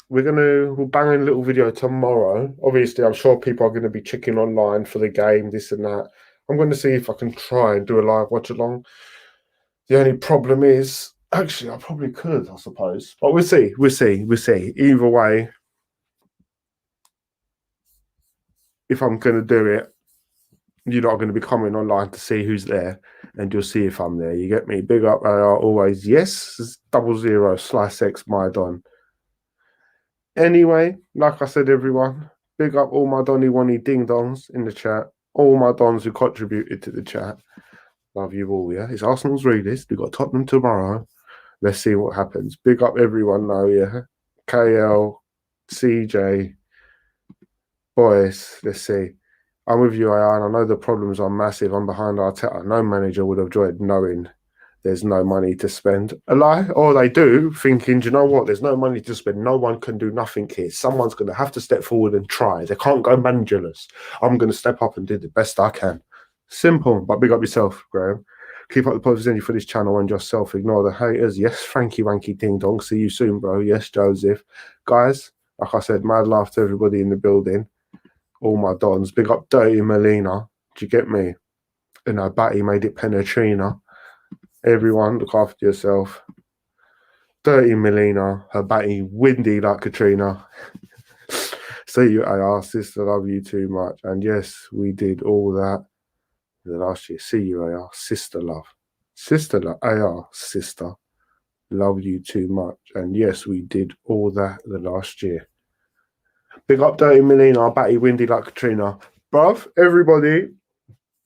we'll bang a little video tomorrow. Obviously, I'm sure people are going to be checking online for the game, this and that. I'm going to see if I can try and do a live watch along. The only problem is, actually, I probably could, I suppose. But we'll see. Either way, if I'm going to do it, you're not going to be coming online to see who's there, and you'll see if I'm there. You get me? Big up, AR, always. Yes, 00 slice X my Don. Anyway, like I said, everyone, big up all my Donny Wonny Ding Dongs in the chat. All my Dons who contributed to the chat. Love you all, yeah? It's Arsenal's Realist. We've got Tottenham tomorrow. Let's see what happens. Big up everyone now, yeah? KL, CJ, boys, let's see. I'm with you, Ayan. I know the problems are massive. I'm behind Arteta. No manager would have enjoyed knowing there's no money to spend. A lie? Or they do, thinking, do you know what? There's no money to spend. No one can do nothing here. Someone's going to have to step forward and try. They can't go managerless. I'm going to step up and do the best I can. Simple, but big up yourself, Graham. Keep up the positive energy for this channel and yourself. Ignore the haters. Yes, Frankie Wanky Ding Dong. See you soon, bro. Yes, Joseph. Guys, like I said, mad laugh to everybody in the building. All my Dons. Big up Dirty Melina. Do you get me? And I bet he made it Penetrina. Everyone, look after yourself. Dirty Melina. Her batty windy like Katrina. See you, AR. Sister, love you too much. And yes, we did all that the last year. See you, AR. Sister, love. Sister, love. AR. Sister, love you too much. And yes, we did all that the last year. Big up Dirty Melina, batty windy like Katrina. Bruv, everybody,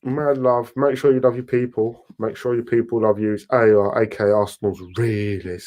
mad love. Make sure you love your people. Make sure your people love you. It's AR, aka Arsenal's Realist.